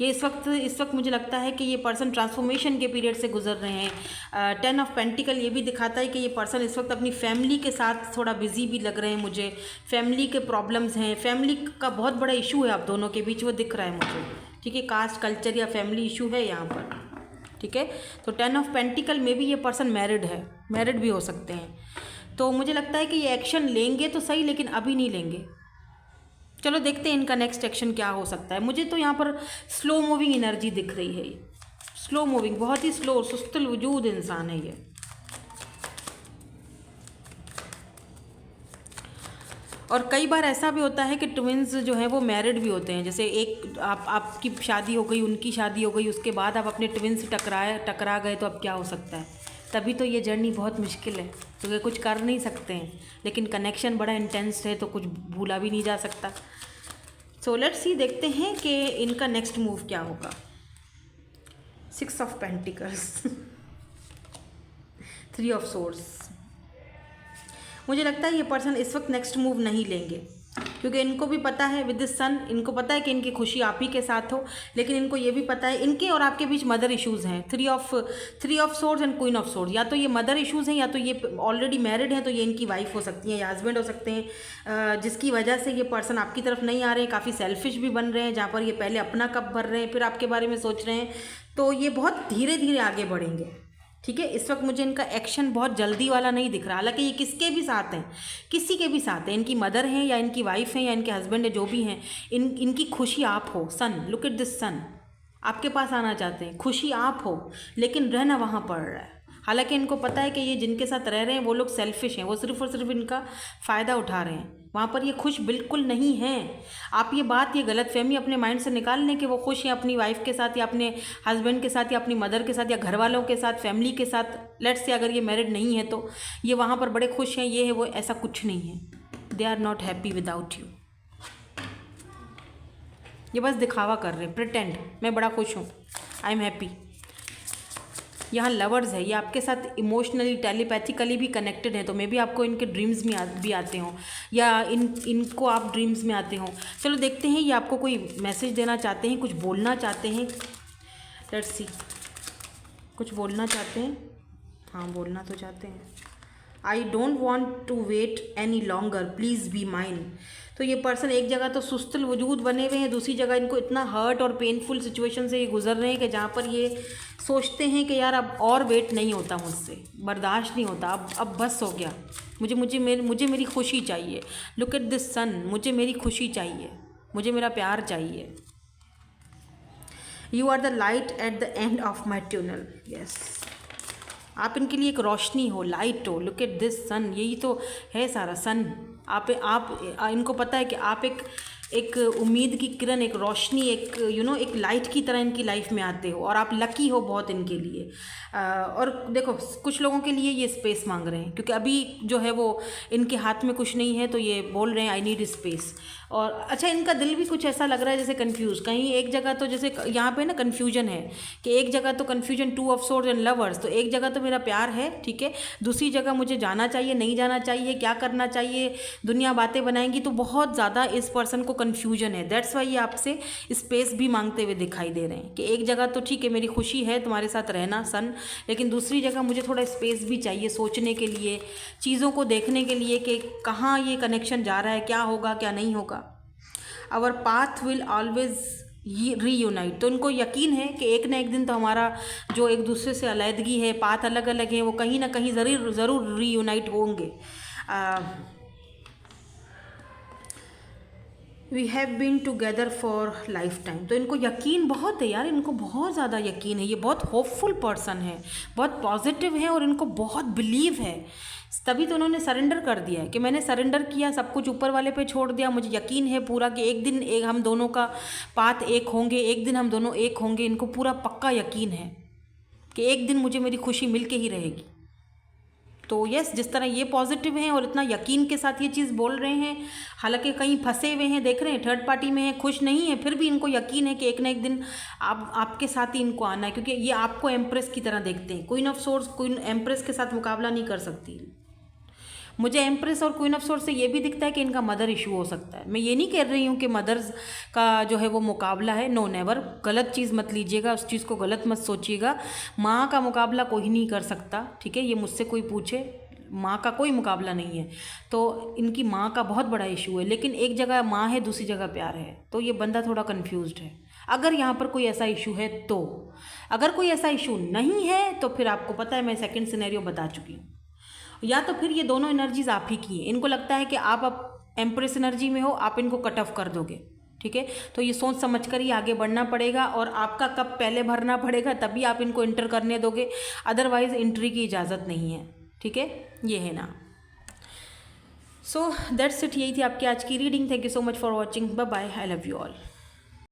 ये इस वक्त मुझे लगता है कि ये पर्सन ट्रांसफॉर्मेशन के पीरियड से गुजर रहे हैं। 10 ऑफ पेंटिकल ये भी दिखाता है कि ये पर्सन इस वक्त अपनी फैमिली के साथ थोड़ा बिजी भी लग रहे हैं मुझे। फैमिली के प्रॉब्लम्स हैं, फैमिली का बहुत बड़ा इशू है आप दोनों के बीच, वो दिख रहा है मुझे, ठीक है। कास्ट कल्चर या फैमिली इशू है यहाँ पर, ठीक है। तो 10 ऑफ पेंटिकल में भी ये पर्सन मैरिड है, मैरिड भी हो सकते हैं। तो मुझे लगता है कि ये एक्शन लेंगे तो सही, लेकिन अभी नहीं लेंगे, चलो देखते हैं इनका नेक्स्ट एक्शन क्या हो सकता है। मुझे तो यहाँ पर स्लो मूविंग एनर्जी दिख रही है, ये स्लो मूविंग, बहुत ही स्लो, सुस्तल वजूद इंसान है ये। और कई बार ऐसा भी होता है कि ट्विन्स जो है वो मैरिड भी होते हैं, जैसे एक आपकी शादी हो गई, उनकी शादी हो गई, उसके बाद आप अपने ट्विन्स से टकरा गए, तो अब क्या हो सकता है। तभी तो ये जर्नी बहुत मुश्किल है, क्योंकि कुछ कर नहीं सकते हैं, लेकिन कनेक्शन बड़ा इंटेंस है तो कुछ भूला भी नहीं जा सकता। सो लेट्स सी, देखते हैं कि इनका नेक्स्ट मूव क्या होगा। 6 ऑफ पेंटिकल्स, 3 ऑफ सोर्ड्स। मुझे लगता है ये पर्सन इस वक्त नेक्स्ट मूव नहीं लेंगे, क्योंकि इनको भी पता है विद द सन, इनको पता है कि इनकी खुशी आप ही के साथ हो, लेकिन इनको ये भी पता है इनके और आपके बीच मदर इश्यूज़ हैं। 3 of swords and queen of swords, या तो ये मदर इश्यूज़ हैं, या तो ये ऑलरेडी मैरिड हैं, तो ये इनकी वाइफ हो सकती हैं या हस्बैंड हो सकते हैं, जिसकी वजह से ये पर्सन आपकी तरफ नहीं आ रहे हैं, काफ़ी सेल्फिश भी बन रहे हैं, जहाँ पर ये पहले अपना कप भर रहे हैं, फिर आपके बारे में सोच रहे हैं, तो ये बहुत धीरे धीरे आगे बढ़ेंगे। ठीक है, इस वक्त मुझे इनका एक्शन बहुत जल्दी वाला नहीं दिख रहा, हालांकि ये किसके भी साथ हैं, किसी के भी साथ हैं, इनकी मदर हैं या इनकी वाइफ हैं या इनके हस्बैंड है, जो भी हैं, इनकी खुशी आप हो। सन, लुक एट दिस सन, आपके पास आना चाहते हैं, खुशी आप हो, लेकिन रहना वहाँ पड़ रहा है। हालांकि इनको पता है कि ये जिनके साथ रह रहे हैं वो लोग सेल्फिश हैं, वो सिर्फ और सिर्फ इनका फ़ायदा उठा रहे हैं, वहाँ पर ये खुश बिल्कुल नहीं हैं। आप ये बात, ये गलतफहमी अपने माइंड से निकाल लें कि वो खुश हैं अपनी वाइफ के साथ या अपने हस्बैंड के साथ या अपनी मदर के साथ या घर वालों के साथ, फैमिली के साथ। लेट्स से अगर ये मैरिड नहीं है तो ये वहाँ पर बड़े खुश हैं, ये है वो, ऐसा कुछ नहीं है। They are not happy without you. ये बस दिखावा कर रहे हैं, प्रिटेंड, मैं बड़ा खुश हूँ, आई एम हैप्पी। यहाँ लवर्स है, ये आपके साथ इमोशनली, टेलीपैथिकली भी कनेक्टेड है, तो मे भी आपको इनके ड्रीम्स में भी आते हों, या इनको आप ड्रीम्स में आते हों। चलो देखते हैं ये आपको कोई मैसेज देना चाहते हैं, कुछ बोलना चाहते हैं। लेट्स सी, कुछ बोलना चाहते हैं, हाँ बोलना तो चाहते हैं। I don't want to wait any longer, please be mine. तो ये पर्सन एक जगह तो सुस्तल वजूद बने हुए हैं, दूसरी जगह इनको इतना हर्ट और पेनफुल सिचुएशन से ये गुजर रहे हैं कि जहाँ पर ये सोचते हैं कि यार अब और वेट नहीं होता मुझसे, बर्दाश्त नहीं होता, अब बस हो गया, मुझे मेरी खुशी चाहिए। लुक एट दिस सन, मुझे मेरी खुशी चाहिए, मुझे मेरा प्यार चाहिए। You are the light at the end of my tunnel. Yes, आप इनके लिए एक रोशनी हो, लाइट हो। लुक एट दिस सन, यही तो है सारा सन। आप इनको पता है कि आप एक उम्मीद की किरण, एक रोशनी, एक एक लाइट की तरह इनकी लाइफ में आते हो, और आप लकी हो बहुत इनके लिए। और देखो, कुछ लोगों के लिए ये स्पेस मांग रहे हैं, क्योंकि अभी जो है वो इनके हाथ में कुछ नहीं है, तो ये बोल रहे हैं आई नीड स्पेस। और अच्छा, इनका दिल भी कुछ ऐसा लग रहा है जैसे कंफ्यूज, कहीं एक जगह तो जैसे यहाँ पे ना कन्फ्यूजन है कि एक जगह तो confusion 2 of swords and lovers, तो एक जगह तो मेरा प्यार है, ठीक है, दूसरी जगह मुझे जाना चाहिए, नहीं जाना चाहिए, क्या करना चाहिए, दुनिया बातें बनाएंगी, तो बहुत ज़्यादा इस पर्सन को कन्फ्यूजन है। दैट्स वाई ये आपसे स्पेस भी मांगते हुए दिखाई दे रहे हैं कि एक जगह तो ठीक है, मेरी खुशी है तुम्हारे साथ रहना सन, लेकिन दूसरी जगह मुझे थोड़ा स्पेस भी चाहिए सोचने के लिए, चीज़ों को देखने के लिए कि कहाँ ये कनेक्शन जा रहा है, क्या होगा क्या नहीं होगा। Our path will always reunite, तो इनको यकीन है कि एक ना एक दिन तो हमारा जो एक दूसरे से अलहदगी है, पाथ अलग अलग है, वो कहीं ना कहीं ज़रूर रीयूनाइट होंगे। We have been together for life time, तो इनको यकीन बहुत है यार, इनको बहुत ज़्यादा यकीन है, ये बहुत होपफुल पर्सन है, बहुत पॉजिटिव है, और इनको बहुत बिलीव है। तभी तो उन्होंने सरेंडर कर दिया है कि मैंने सरेंडर किया, सब कुछ ऊपर वाले पे छोड़ दिया, मुझे यकीन है पूरा कि एक दिन हम दोनों का पाथ एक होंगे, एक दिन हम दोनों एक होंगे। इनको पूरा पक्का यकीन है कि एक दिन मुझे मेरी खुशी मिल के ही रहेगी। तो यस, जिस तरह ये पॉजिटिव हैं और इतना यकीन के साथ ये चीज़ बोल रहे हैं, हालांकि कहीं फंसे हुए हैं, देख रहे हैं थर्ड पार्टी में हैं, खुश नहीं है, फिर भी इनको यकीन है कि एक ना एक दिन आपके साथ ही इनको आना है, क्योंकि ये आपको एम्प्रेस की तरह देखते हैं। Queen of swords queen empress के साथ मुकाबला नहीं कर सकती। मुझे एम्प्रेस और क्वीन ऑफ सोर्ड्स से ये भी दिखता है कि इनका मदर इशू हो सकता है। मैं ये नहीं कह रही हूँ कि मदर्स का जो है वो मुकाबला है, नो नेवर, गलत चीज़ मत लीजिएगा, उस चीज़ को गलत मत सोचिएगा। माँ का मुकाबला कोई नहीं कर सकता, ठीक है, ये मुझसे कोई पूछे, माँ का कोई मुकाबला नहीं है। तो इनकी माँ का बहुत बड़ा इशू है, लेकिन एक जगह माँ है, दूसरी जगह प्यार है, तो ये बंदा थोड़ा कन्फ्यूज्ड है। अगर यहाँ पर कोई ऐसा इशू है तो, अगर कोई ऐसा इशू नहीं है तो फिर आपको पता है, मैं सेकंड सिनेरियो बता चुकी हूँ। या तो फिर ये दोनों एनर्जीज आप ही की हैं, इनको लगता है कि आप अब एम्प्रेस एनर्जी में हो, आप इनको कट ऑफ कर दोगे। ठीक है, तो ये सोच समझ कर ही आगे बढ़ना पड़ेगा, और आपका कप पहले भरना पड़ेगा तभी आप इनको इंटर करने दोगे, अदरवाइज एंट्री की इजाज़त नहीं है। ठीक है, ये है ना। सो दैट्स इट, यही थी आपकी आज की reading. Thank you so much for watching, bye bye, I love you all.